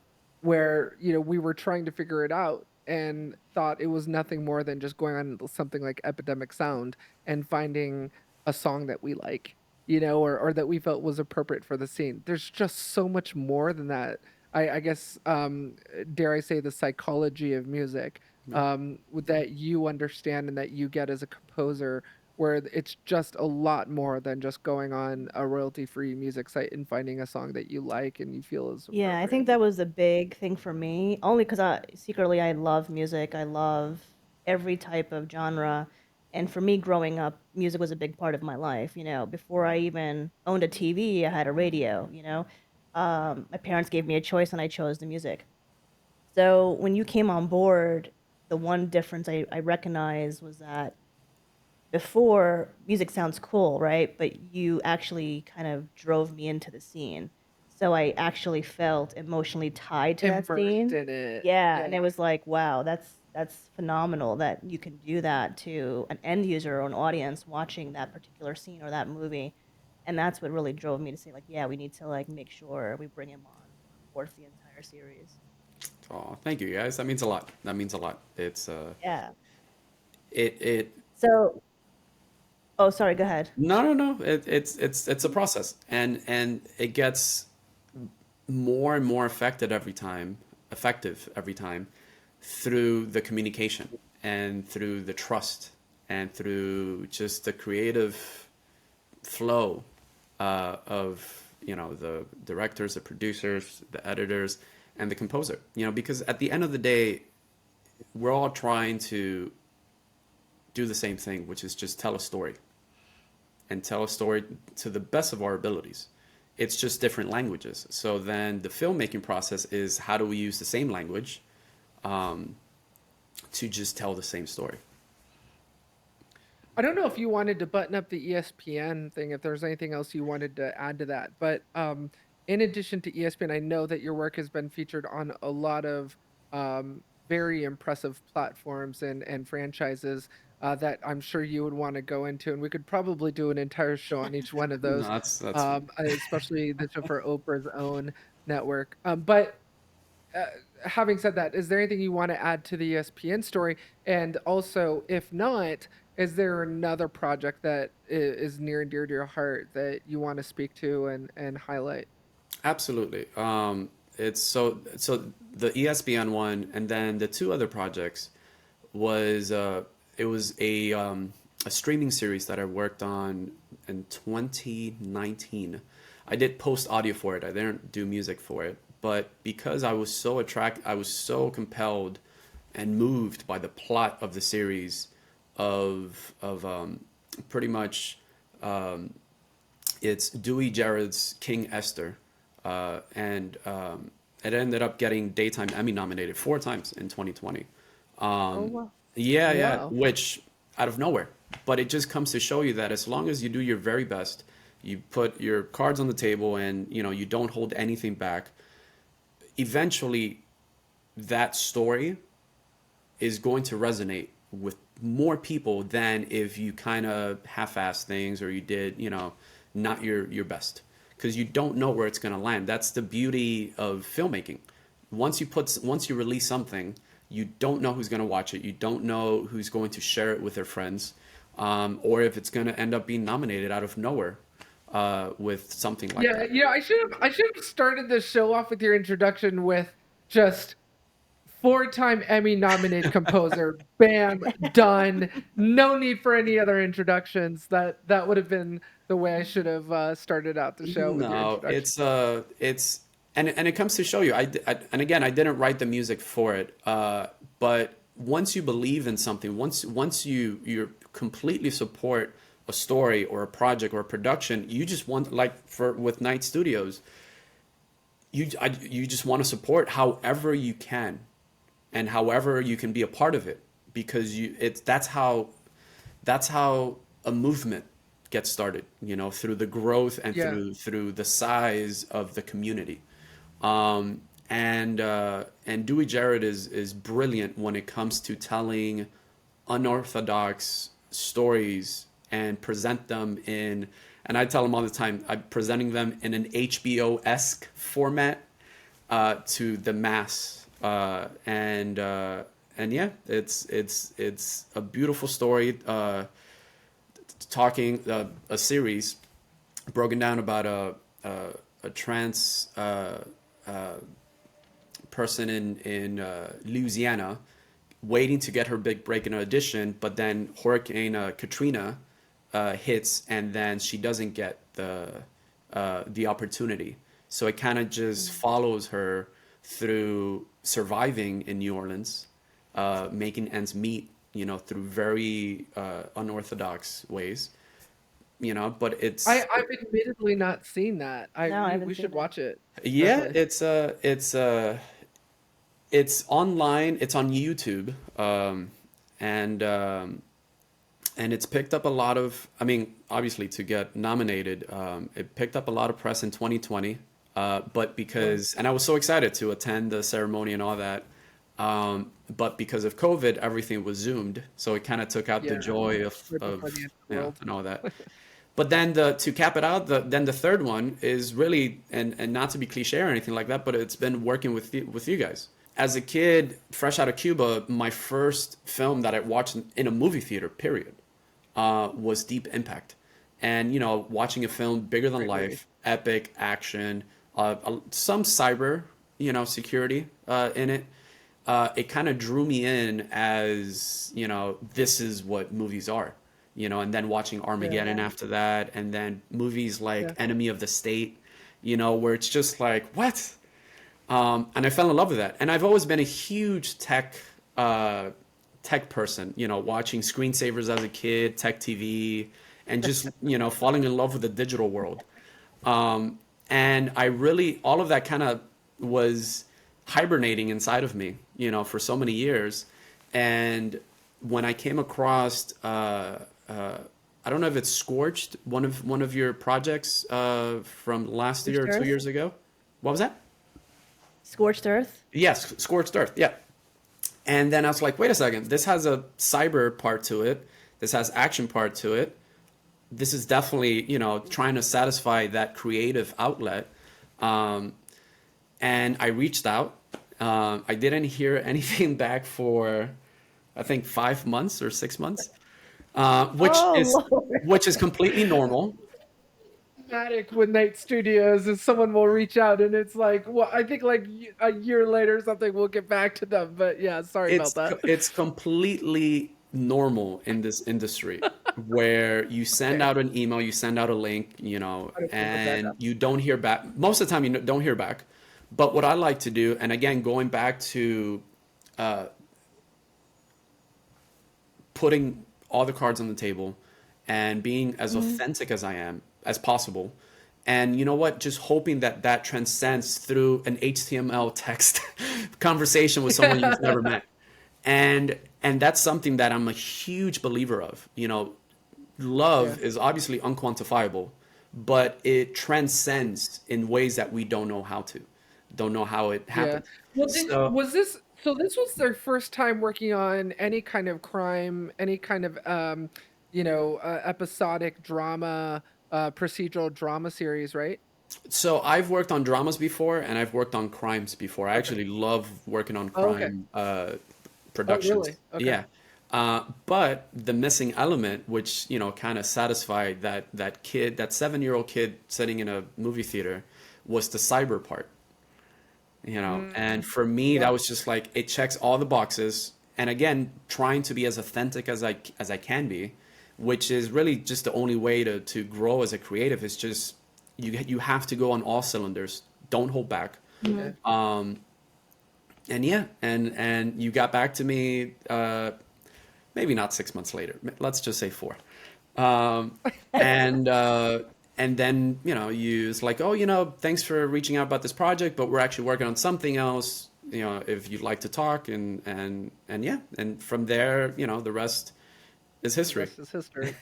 where, we were trying to figure it out and thought it was nothing more than just going on something like Epidemic Sound and finding a song that we like, or that we felt was appropriate for the scene. There's just so much more than that. I guess, dare I say, the psychology of music, that you understand and that you get as a composer, where it's just a lot more than just going on a royalty-free music site and finding a song that you like and you feel is Yeah, I think appropriate. that was a big thing for me, only because I love music. I love every type of genre. And for me, growing up, music was a big part of my life. Before I even owned a TV, I had a radio. My parents gave me a choice and I chose the music. So when you came on board, the one difference I recognized was that before, music sounds cool, right? But you actually kind of drove me into the scene. So I actually felt emotionally tied to that Immersed scene. in it. Yeah, and Yeah. it was like, wow, that's phenomenal that you can do that to an end user or an audience watching that particular scene or that movie. And that's what really drove me to say, like, yeah, we need to like make sure we bring him on board for the entire series. Oh, thank you guys. That means a lot. That means a lot. It's Yeah. it So, oh, sorry, go ahead. no, no, no. It's a process, and it gets more and more effective every time, through the communication and through the trust and through just the creative flow of, the directors, the producers, the editors, and the composer. Because at the end of the day, we're all trying to do the same thing, which is just tell a story and tell a story to the best of our abilities. It's just different languages. So then the filmmaking process is, how do we use the same language to just tell the same story? I don't know if you wanted to button up the ESPN thing, if there's anything else you wanted to add to that. But in addition to ESPN, I know that your work has been featured on a lot of very impressive platforms and franchises, that I'm sure you would want to go into. And we could probably do an entire show on each one of No, those, that's fine. especially the show for Oprah's own network. But uh, having said that, is there anything you want to add to the ESPN story? And also, if not, is there another project that is near and dear to your heart that you want to speak to and highlight? Absolutely. It's so the ESPN one, and then the two other projects was it was a streaming series that I worked on in 2019. I did post audio for it. I didn't do music for it, but because I was so compelled and moved by the plot of the series, of pretty much, it's Dewey Jared's King Esther, and it ended up getting daytime Emmy nominated 4 times in 2020. Oh, Um, wow. yeah, Oh, yeah, wow. which out of nowhere, but it just comes to show you that as long as you do your very best, you put your cards on the table, and you don't hold anything back, eventually that story is going to resonate with more people than if you kind of half-ass things, or you did, not your best, because you don't know where it's going to land. That's the beauty of filmmaking. Once you release something, You don't know who's going to watch it. You don't know who's going to share it with their friends, or if it's going to end up being nominated out of nowhere with something like Yeah, that. I should have started the show off with your introduction with just four-time Emmy nominated composer. Bam, done. No need for any other introductions. That would have been the way I should have started out the show with your No, introduction. it's and it comes to show you. And again, I didn't write the music for it. But once you believe in something, once you completely support a story or a project or a production, you just want, like for with Night Studios, you just want to support however you can and however you can be a part of it, because that's how a movement gets started, through the growth and Yeah. through the size of the community. And Dewey Jarrett is brilliant when it comes to telling unorthodox stories and present them in, and I tell him all the time, I'm presenting them in an HBO-esque format to the mass. And yeah, it's a beautiful story, talking a series broken down about a trans person in Louisiana waiting to get her big break in an audition, but then Hurricane Katrina hits, and then she doesn't get the opportunity. So it kind of just follows her through surviving in New Orleans, making ends meet, through very unorthodox ways, but I've admittedly not seen that. I No, I we, haven't we seen should that. watch it. yeah, Definitely. it's online. It's on YouTube, and it's picked up a lot of. I mean, obviously, to get nominated, it picked up a lot of press in 2020. But Well, because, and I was so excited to attend the ceremony and all that, but because of COVID, everything was zoomed, so it kind of took out the yeah, joy right before the of end of the yeah world. and all that. But then to cap it out, then the third one is really, and not to be cliche or anything like that, but it's been working with you guys. As a kid, fresh out of Cuba, my first film that I watched in a movie theater, period, was Deep Impact. And, watching a film bigger than Great movie. life, epic action, some cyber, security in it. It kind of drew me in as, this is what movies are, and then watching Yeah, Armageddon Yeah. after that, and then movies like yeah, Enemy of the State, where it's just like, what? And I fell in love with that. And I've always been a huge tech person, watching screensavers as a kid, tech TV, and just, falling in love with the digital world. And I really, all of that kind of was hibernating inside of me, for so many years. And when I came across, I don't know if it's Scorched, one of your projects from last year Scorched or two Earth? years ago. What was that? Scorched Earth? Yes, Scorched Earth. Yeah. And then I was like, wait a second, this has a cyber part to it. This has action part to it. This is definitely, trying to satisfy that creative outlet. Um, and I reached out. I didn't hear anything back for, I think, 5 months or 6 months, which is Oh, Lord. which is completely normal. dramatic with Night Studios is someone will reach out and it's like, well, I think like a year later or something, we'll get back to them. But yeah, sorry about that. It's completely normal in this industry where you send Okay, out an email, you send out a link, I don't think of that and now. you don't hear back. Most of the time, you don't hear back. But what I like to do, and again, going back to uh, putting all the cards on the table and being as Mhm. authentic as I am as possible. And you know what? Just hoping that that transcends through an HTML text conversation with someone you've never met. And that's something that I'm a huge believer of. Yeah, Love is obviously unquantifiable, but it transcends in ways that we don't know how it yeah. happens. Well, So this was their first time working on any kind of crime, any kind of episodic drama, procedural drama series, right? So I've worked on dramas before, and I've worked on crimes before. I Okay. actually love working on Oh, okay. crime Oh, productions. really? Okay. Yeah. But the missing element, which kind of satisfied that kid, that 7-year-old kid sitting in a movie theater, was the cyber part. And Mm, for me, that yeah. was just like it checks all the boxes. And again, trying to be as authentic as I can be, which is really just the only way to grow as a creative. Is just you have to go on all cylinders. Don't hold back. Hmm. Yeah. And yeah, and you got back to me. Maybe not 6 months later. Let's just say four. Um, and and then it's like, oh, thanks for reaching out about this project, but we're actually working on something else. If you'd like to talk, and yeah, and from there, the rest is The history. rest is history.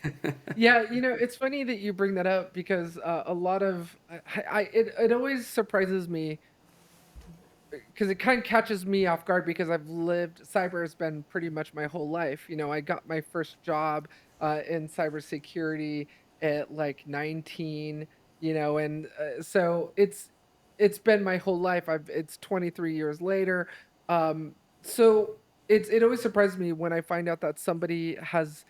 Yeah, it's funny that you bring that up because a lot of it always surprises me because it kind of catches me off guard because I've lived cyber has been pretty much my whole life. I got my first job in cybersecurity at like 19, and so it's been my whole life. It's 23 years later. So it always surprises me when I find out that somebody has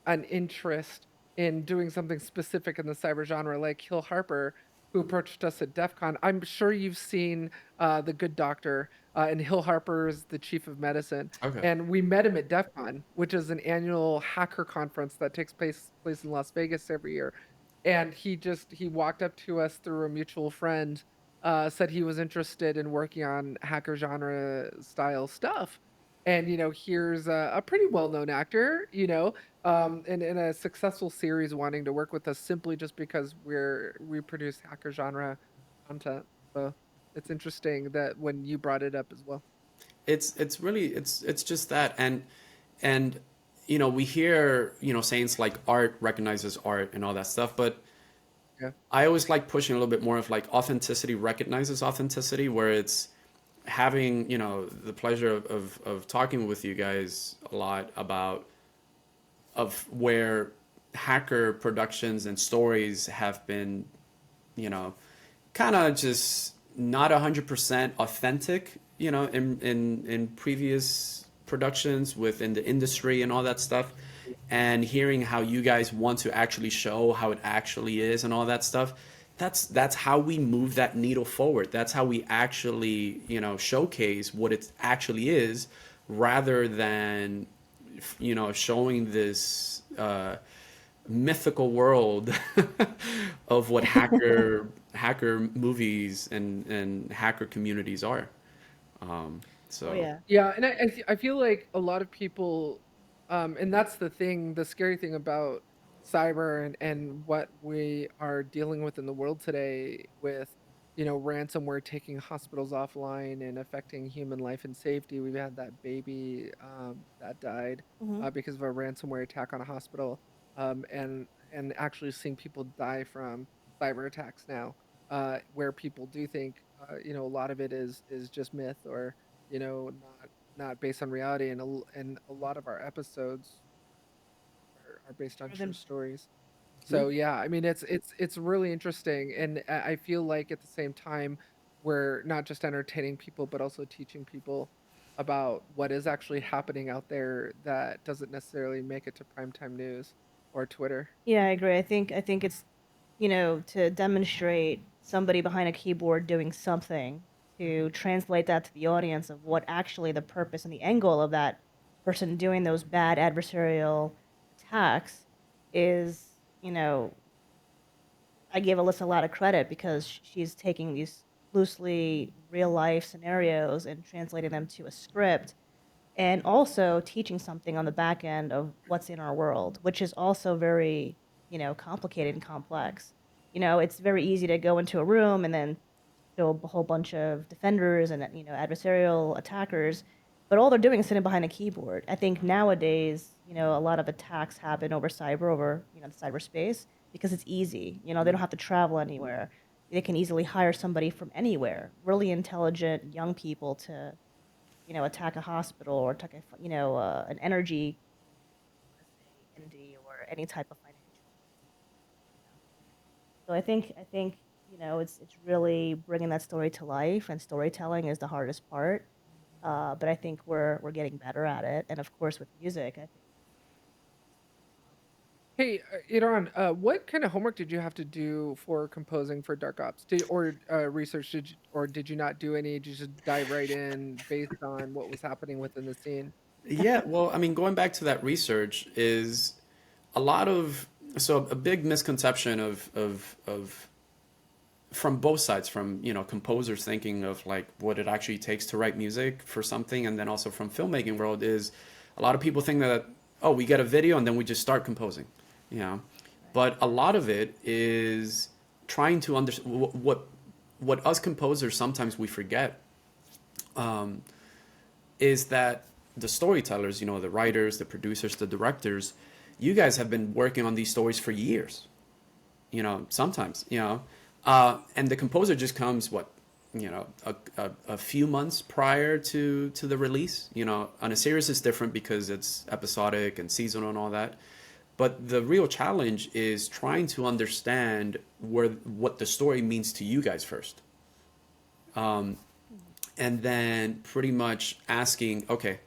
an interest in doing something specific in the cyber genre, like Hill Harper, who approached us at DEF CON. I'm sure you've seen The Good Doctor, and Hill Harper is the chief of medicine. Okay. And we met him at DEF CON, which is an annual hacker conference that takes place in Las Vegas every year. And he walked up to us through a mutual friend, said he was interested in working on hacker genre style stuff. And here's a pretty well-known actor, in a successful series wanting to work with us simply just because we produce hacker genre content. So it's interesting that when you brought it up as well. It's really it's just that, and we hear sayings like art recognizes art and all that stuff, but Yeah. I always like pushing a little bit more of like authenticity recognizes authenticity, where it's having the pleasure of talking with you guys a lot about of where hacker productions and stories have been kind of just not 100% authentic in previous productions within the industry and all that stuff, and hearing how you guys want to actually show how it actually is and all that stuff. That's how we move that needle forward. That's how we actually showcase what it actually is, rather than showing this mythical world of what hacker movies and hacker communities are. Oh So yeah. Yeah, and I feel like a lot of people, and that's the thing, the scary thing about cyber and what we are dealing with in the world today with, ransomware taking hospitals offline and affecting human life and safety. We've had that baby that died Hmm. because of a ransomware attack on a hospital, and actually seeing people die from cyber attacks now, where people do think, a lot of it is just myth or not based on reality, and a lot of our episodes are based on true Driven. stories. yeah. So yeah, I mean it's really interesting, and I feel like at the same time we're not just entertaining people but also teaching people about what is actually happening out there that doesn't necessarily make it to primetime news or Twitter. Yeah, I agree. I think it's, to demonstrate somebody behind a keyboard doing something, to translate that to the audience of what actually the purpose and the end goal of that person doing those bad adversarial attacks is, I give Alyssa a lot of credit because she's taking these loosely real life scenarios and translating them to a script, and also teaching something on the back end of what's in our world, which is also very, complicated and complex. It's very easy to go into a room and then show a whole bunch of defenders and adversarial attackers, but all they're doing is sitting behind a keyboard. I think nowadays, a lot of attacks happen over cyber, over the cyberspace, because it's easy. They don't have to travel anywhere. They can easily hire somebody from anywhere, really intelligent young people to attack a hospital or attack an energy, let's say, entity or any type of financial. So I think it's really bringing that story to life, and storytelling is the hardest part. But I think we're getting better at it, and of course with music, I think. Hey, Iran, what kind of homework did you have to do for composing for Dark Ops? Research or did you not do any? Did you just dive right in based on what was happening within the scene? Yeah, well, I mean, going back to that research is a lot of so a big misconception of from both sides, from composers thinking of like what it actually takes to write music for something, and then also from filmmaking world is a lot of people think that, oh, we get a video and then we just start composing, you know, Right. but a lot of it is trying to understand what us composers sometimes we forget, is that the storytellers, the writers, the producers, the directors, you guys have been working on these stories for years, sometimes, and the composer just comes a few months prior to the release. On a series is different because it's episodic and seasonal and all that. But the real challenge is trying to understand what the story means to you guys first, Mhm. and then pretty much asking, okay,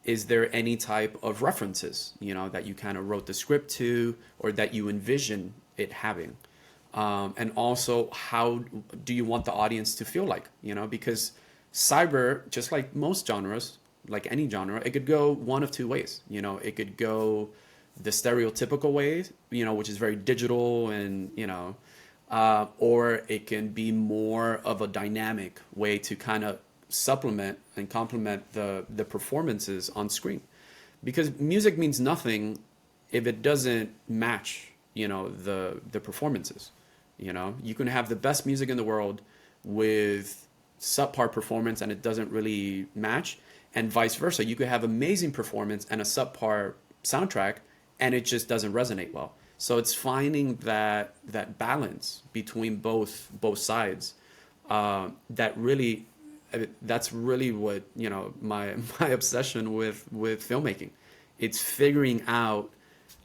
is there any type of references, that you kind of wrote the script to or that you envision it having? And also, how do you want the audience to feel like, because cyber, just like most genres, like any genre, it could go one of two ways. It could go the stereotypical way, which is very digital and, or it can be more of a dynamic way to kind of supplement and complement the performances on screen, because music means nothing if it doesn't match the performances. You can have the best music in the world with subpar performance and it doesn't really match, and vice versa. You could have amazing performance and a subpar soundtrack and it just doesn't resonate well. So it's finding that balance between both sides, that really, that's really what my my obsession with filmmaking. It's figuring out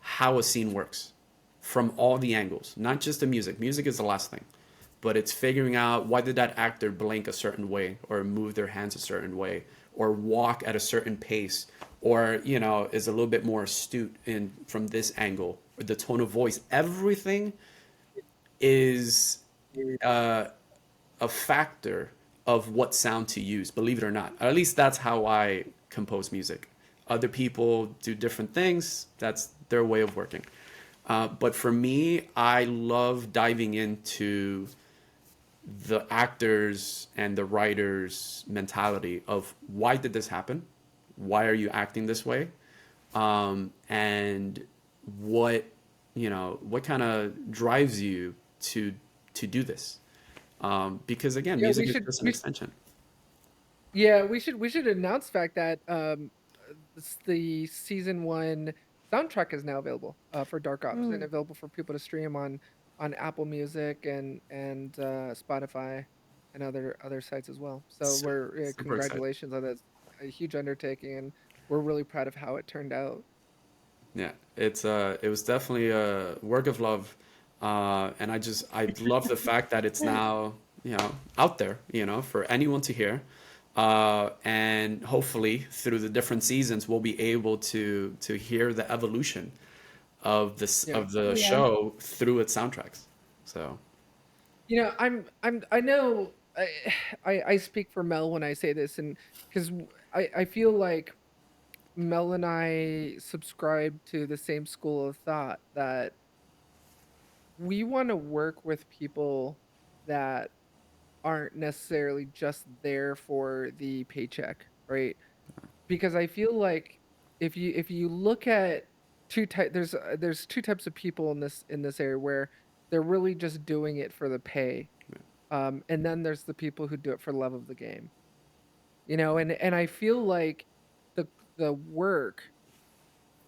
how a scene works from all the angles, not just the music. Music is the last thing, but it's figuring out why did that actor blink a certain way or move their hands a certain way or walk at a certain pace, or is a little bit more astute in from this angle, or the tone of voice. Everything is uh, a factor of what sound to use, believe it or not. At least that's how I compose music. Other people do different things. That's their way of working. But for me, I love diving into the actors and the writers' mentality of why did this happen? Why are you acting this way? And what what kind of drives you to do this? Because again, Yeah, music is just an extension. we should announce the fact that the season one soundtrack is now available for Dark Ops and Mm. available for people to stream on Apple Music and Spotify and other sites as well. So we're Super excited. congratulations on that. A huge undertaking, and we're really proud of how it turned out. Yeah, it was definitely a work of love, and I love the fact that it's now out there, for anyone to hear, and hopefully through the different seasons we'll be able to hear the evolution of Yeah. of the Yeah. show through its soundtracks. So I know I speak for Mel when I say this, and because I feel like Mel and I subscribe to the same school of thought that we want to work with people that aren't necessarily just there for the paycheck, right? Because I feel like if you look at there's two types of people in this area where they're really just doing it for the pay. And then there's the people who do it for love of the game. And I feel like the the work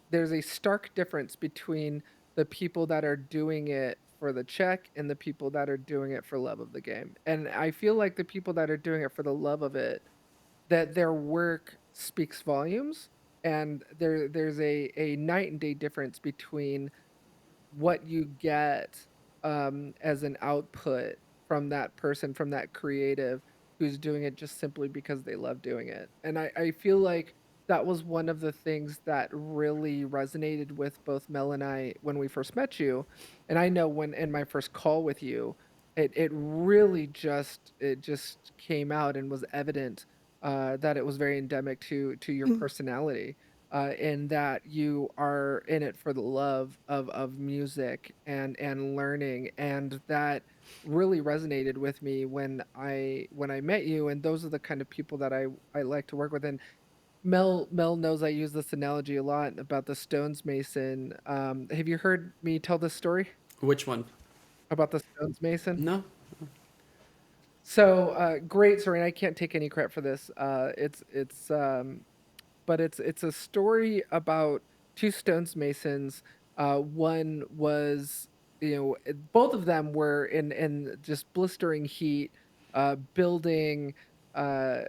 there's a stark difference between the people that are doing it for the check and the people that are doing it for love of the game. And I feel like the people that are doing it for the love of it, that their work speaks volumes, and there's a night and day difference between what you get as an output from that person, from that creative who's doing it just simply because they love doing it. And I feel like that was one of the things that really resonated with both Mel and I when we first met you. And I know when in my first call with you, it really just came out and was evident that it was very endemic to your personality, in that you are in it for the love of music and learning, and that really resonated with me when I met you. And those are the kind of people that I like to work with. And Mel knows I use this analogy a lot about the Stones Mason. Have you heard me tell this story Which one? about the Stones Mason? No. So great story, and I can't take any credit for this. It's but it's a story about two stones masons. One was, both of them were in just blistering heat, building uh,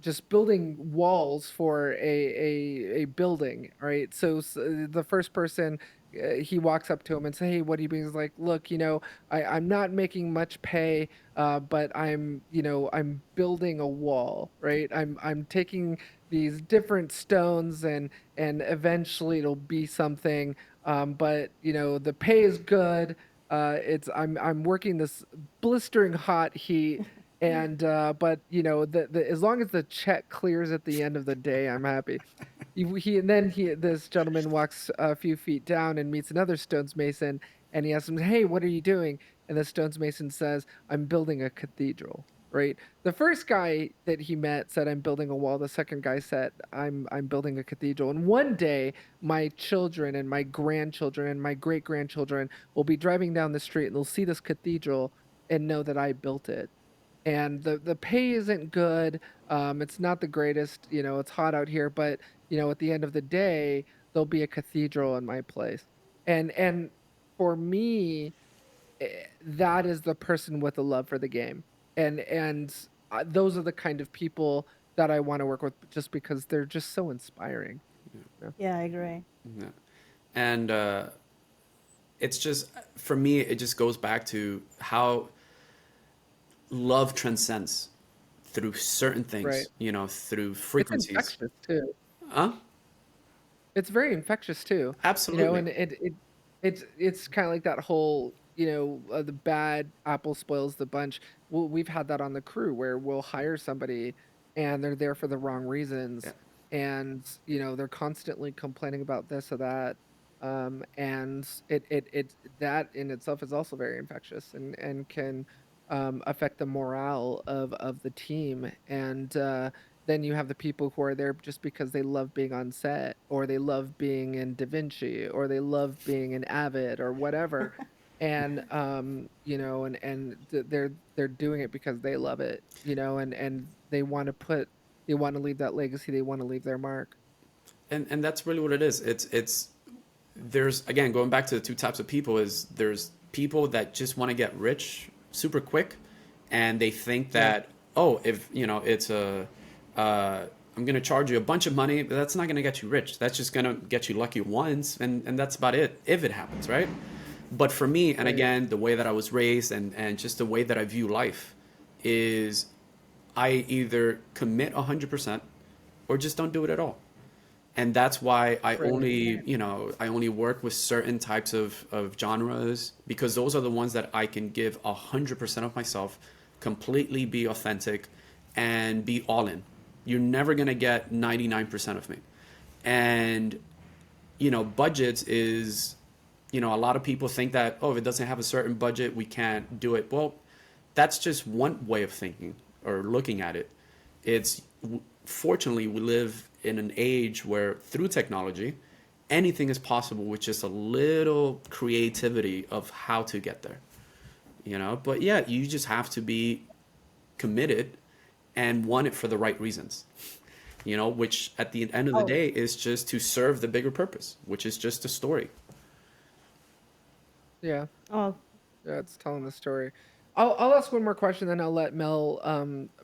just building walls for a building. Right. So the first person. He walks up to him and say, "Hey, what are you doing?" He's like, "Look, I'm not making much pay, but I'm building a wall, right? I'm taking these different stones and eventually it'll be something, but the pay is good. It's I'm working this blistering hot heat, and but the as long as the check clears at the end of the day, I'm happy." And then this gentleman walks a few feet down and meets another stones mason, and he asks him, "Hey, what are you doing?" And the stones mason says, "I'm building a cathedral." Right. The first guy that he met said, "I'm building a wall." The second guy said, I'm building a cathedral. And one day my children and my grandchildren and my great grandchildren will be driving down the street and they'll see this cathedral and know that I built it. And the pay isn't good. It's not the greatest. It's hot out here, but at the end of the day, there'll be a cathedral in my place. And for me, that is the person with a love for the game. And those are the kind of people that I want to work with, just because they're just so inspiring. Yeah. Yeah, I agree. Yeah. And it's just, for me, it just goes back to how love transcends through certain Right. things, through It's frequencies. infectious too. Huh? It's very infectious too, Absolutely. and it's kind of like that whole, the bad apple spoils the bunch. We've had that on the crew where we'll hire somebody and they're there for the wrong Yeah. reasons, and they're constantly complaining about this or that, and it that in itself is also very infectious and can affect the morale of the team. And then you have the people who are there just because they love being on set, or they love being in Da Vinci, or they love being in Avid or whatever. And they're doing it because they love it, and they want to leave that legacy, they want to leave their mark. And that's really what it is. It's there's, again, going back to the two types of people, is there's people that just want to get rich super quick, and they think Yeah. that, oh, if it's I'm going to charge you a bunch of money, but that's not going to get you rich. That's just going to get you lucky once, and that's about it, if it happens, right? But for me, and Right. again, the way that I was raised, and just the way that I view life, is I either commit 100% or just don't do it at all. And that's why Right. I only work with certain types of genres, because those are the ones that I can give 100% of myself, completely be authentic, and be all in. You're never gonna get 99% of me. And budgets is, a lot of people think that, oh, if it doesn't have a certain budget, we can't do it. Well, that's just one way of thinking or looking at it. It's, fortunately, we live in an age where, through technology, anything is possible with just a little creativity of how to get there. But yeah, you just have to be committed and want it for the right reasons. Which at the end of the Oh, day is just to serve the bigger purpose, which is just a story. Yeah. oh, Yeah, it's telling the story. I'll ask one more question, then I'll let Mel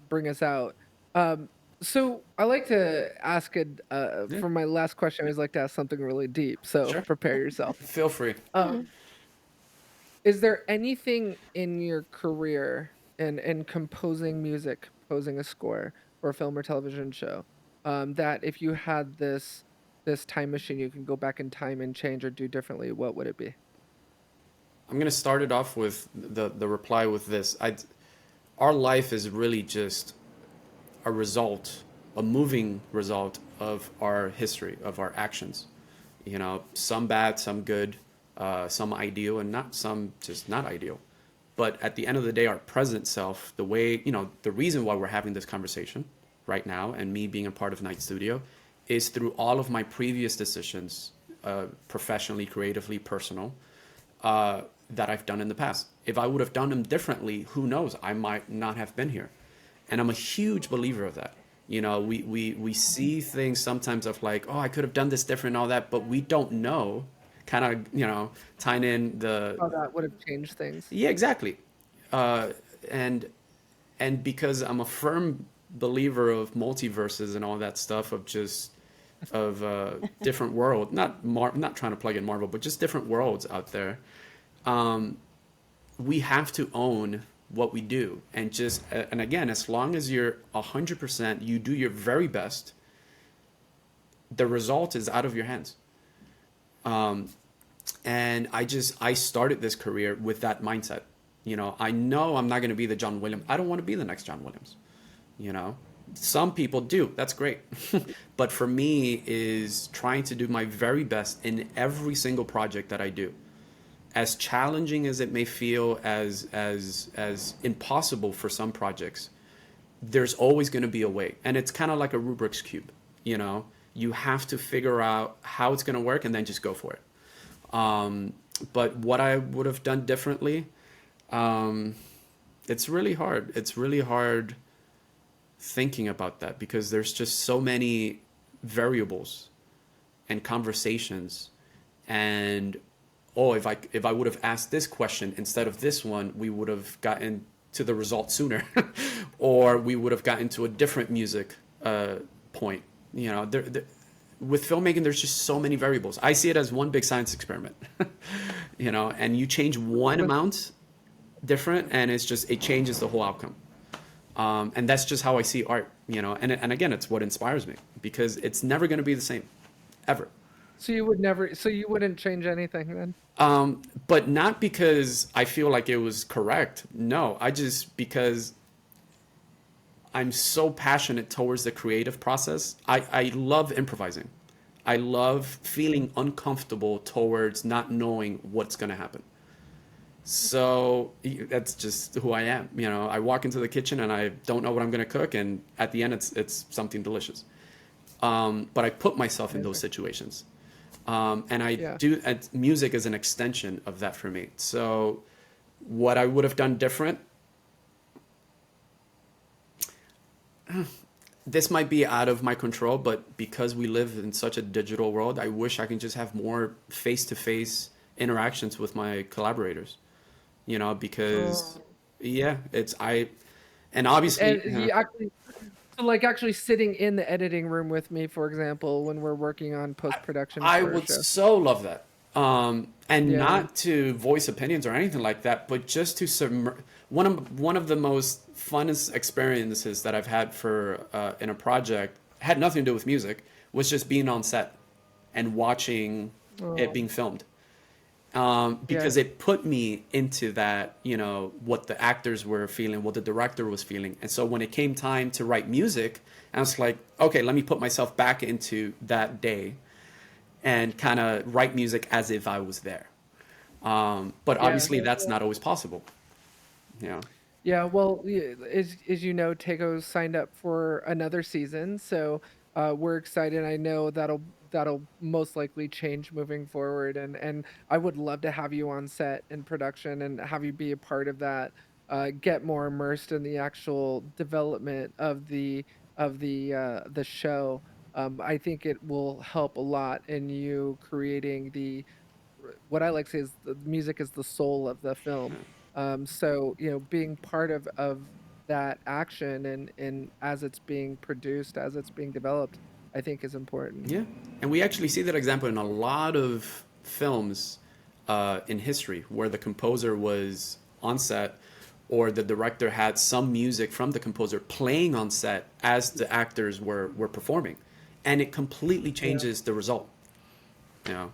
bring us out. Um, so I like to ask it Yeah, for my last question. I always like to ask something really deep. So sure. prepare yourself. Feel free. Um, Is there anything in your career in composing music, composing a score for a film or television show, that if you had this time machine, you can go back in time and change or do differently, what would it be? I'm gonna start it off with the reply with this. Our life is really just a result, a moving result of our history, of our actions. You know, some bad, some good, some ideal, and not some just not ideal. But at the end of the day, our present self, the way, you know, the reason why we're having this conversation right now and me being a part of Night Studio is through all of my previous decisions, professionally, creatively, personal, that I've done in the past. If I would have done them differently, who knows? I might not have been here. And I'm a huge believer of that. You know, we see things sometimes of like, oh, I could have done this different and all that, but we don't know. Kind of, you know, tying in the, How that would have changed things? yeah, exactly. Uh, and because I'm a firm believer of multiverses and all that stuff of just of different world, not trying to plug in Marvel, but just different worlds out there. We have to own what we do, and just and again, as long as you're 100%, you do your very best. The result is out of your hands. And I started this career with that mindset. You know, I know I'm not going to be the John Williams. I don't want to be the next John Williams. You know, some people do. That's great. But for me is trying to do my very best in every single project that I do. As challenging as it may feel, as impossible for some projects, there's always going to be a way. And it's kind of like a Rubik's Cube. You know, you have to figure out how it's going to work and then just go for it. But what I would have done differently, it's really hard. It's really hard thinking about that because there's just so many variables and conversations. And oh, if I would have asked this question instead of this one, we would have gotten to the result sooner, or we would have gotten to a different music point. You know, with filmmaking, there's just so many variables. I see it as one big science experiment, you know, and you change one amount different, and it changes the whole outcome. And that's just how I see art, you know, and again, it's what inspires me because it's never going to be the same, ever. So you wouldn't change anything then? But not because I feel like it was correct. No, because I'm so passionate towards the creative process. I love improvising. I love feeling uncomfortable towards not knowing what's going to happen. So that's just who I am. You know, I walk into the kitchen and I don't know what I'm going to cook, and at the end, it's something delicious. But I put myself in those situations, and I Yeah. do. And music is an extension of that for me. So, what I would have done different, this might be out of my control, but because we live in such a digital world, I wish I can just have more face-to-face interactions with my collaborators. You know, because Oh. yeah, and obviously, And he actually, so like actually sitting in the editing room with me, for example, when we're working on post production I for a would show. so love that. And Yeah. not to voice opinions or anything like that, but just to one of the most funnest experiences that I've had for in a project had nothing to do with music, was just being on set and watching it Oh, being filmed. yeah. Because it put me into that, you know, what the actors were feeling, what the director was feeling. And so when it came time to write music, I was like, okay, let me put myself back into that day and kind of write music as if I was there. But Yeah. obviously, that's not always possible. You know. Yeah, well, as you know, Tego's signed up for another season, so we're excited. I know that'll most likely change moving forward, and I would love to have you on set in production and have you be a part of that. Get more immersed in the actual development of the show. I think it will help a lot in you creating what I like to say is the music is the soul of the film. So being part of that action and as it's being produced, as it's being developed, I think is important. Yeah, and we actually see that example in a lot of films in history, where the composer was on set, or the director had some music from the composer playing on set as the actors were performing, and it completely changes the result. You know,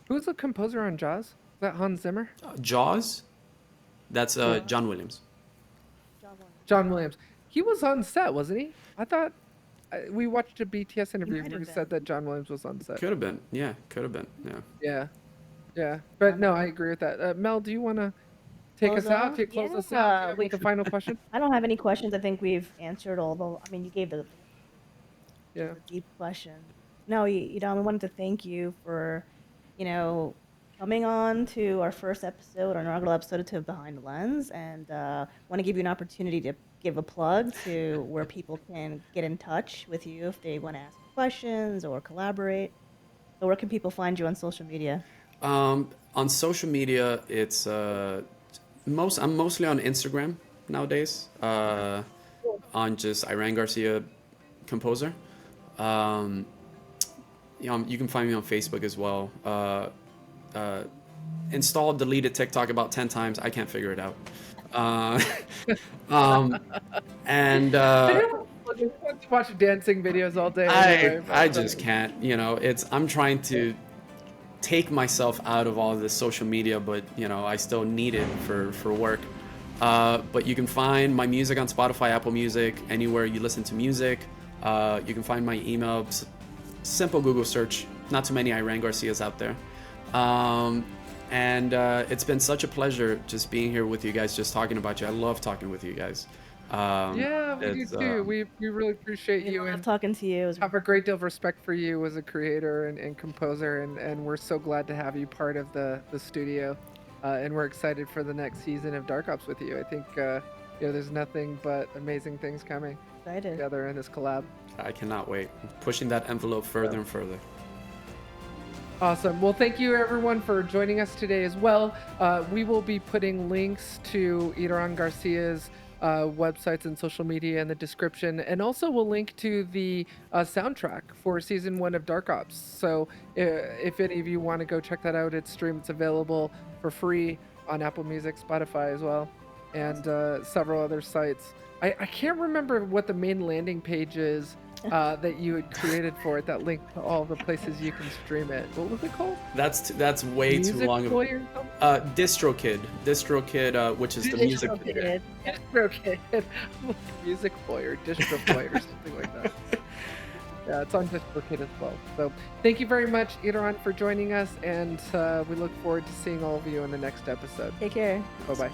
Who's the composer on Jaws? Is that Hans Zimmer? Jaws, that's John Williams. John Williams. He was on set, wasn't he? I thought we watched a BTS interview might where he have said that John Williams was on set. Could have been, yeah, could have been, yeah. Yeah, yeah. But no, I agree with that. Mel, do you want to take Close us out? out? To close us Yeah, out? With the final question? I don't have any questions. I think we've answered all the. I mean, you gave the Yeah. deep question. No, we wanted to thank you for, coming on to our first episode, our inaugural episode to Behind the Lens, and want to give you an opportunity to give a plug to where people can get in touch with you if they want to ask questions or collaborate. So where can people find you on social media? On social media, it's I'm mostly on Instagram nowadays. On just Iran Garcia composer. You can find me on Facebook as well. Installed, deleted TikTok about 10 times. I can't figure it out. And I want to watch dancing videos all day. Anyway, I just can't. I'm trying to take myself out of all this social media, but I still need it for work. But you can find my music on Spotify, Apple Music, anywhere you listen to music. You can find my email, simple Google search. Not too many Iran Garcias out there. And it's been such a pleasure just being here with you guys, just talking about you. I love talking with you guys. Yeah, we do too. We really appreciate you, I love and talking to you. have a great deal of respect for you as a creator and composer, and we're so glad to have you part of the studio. And we're excited for the next season of Dark Ops with you. I think there's nothing but amazing things coming Excited. together in this collab. I cannot wait. Pushing that envelope further and further. Awesome. Well, thank you everyone for joining us today as well. We will be putting links to Iran Garcia's websites and social media in the description, and also we'll link to the soundtrack for season 1 of Dark Ops. So if any of you want to go check that out, it's available for free on Apple Music, Spotify as well, and several other sites. I can't remember what the main landing page is that you had created for it, that link to all the places you can stream it. What was it called? That's way too long. DistroKid, which is the music. DistroKid. Music Boy or Distro Boy or something like that. Yeah, it's on DistroKid as well. So thank you very much, Iran, for joining us, and we look forward to seeing all of you in the next episode. Take care. Bye-bye.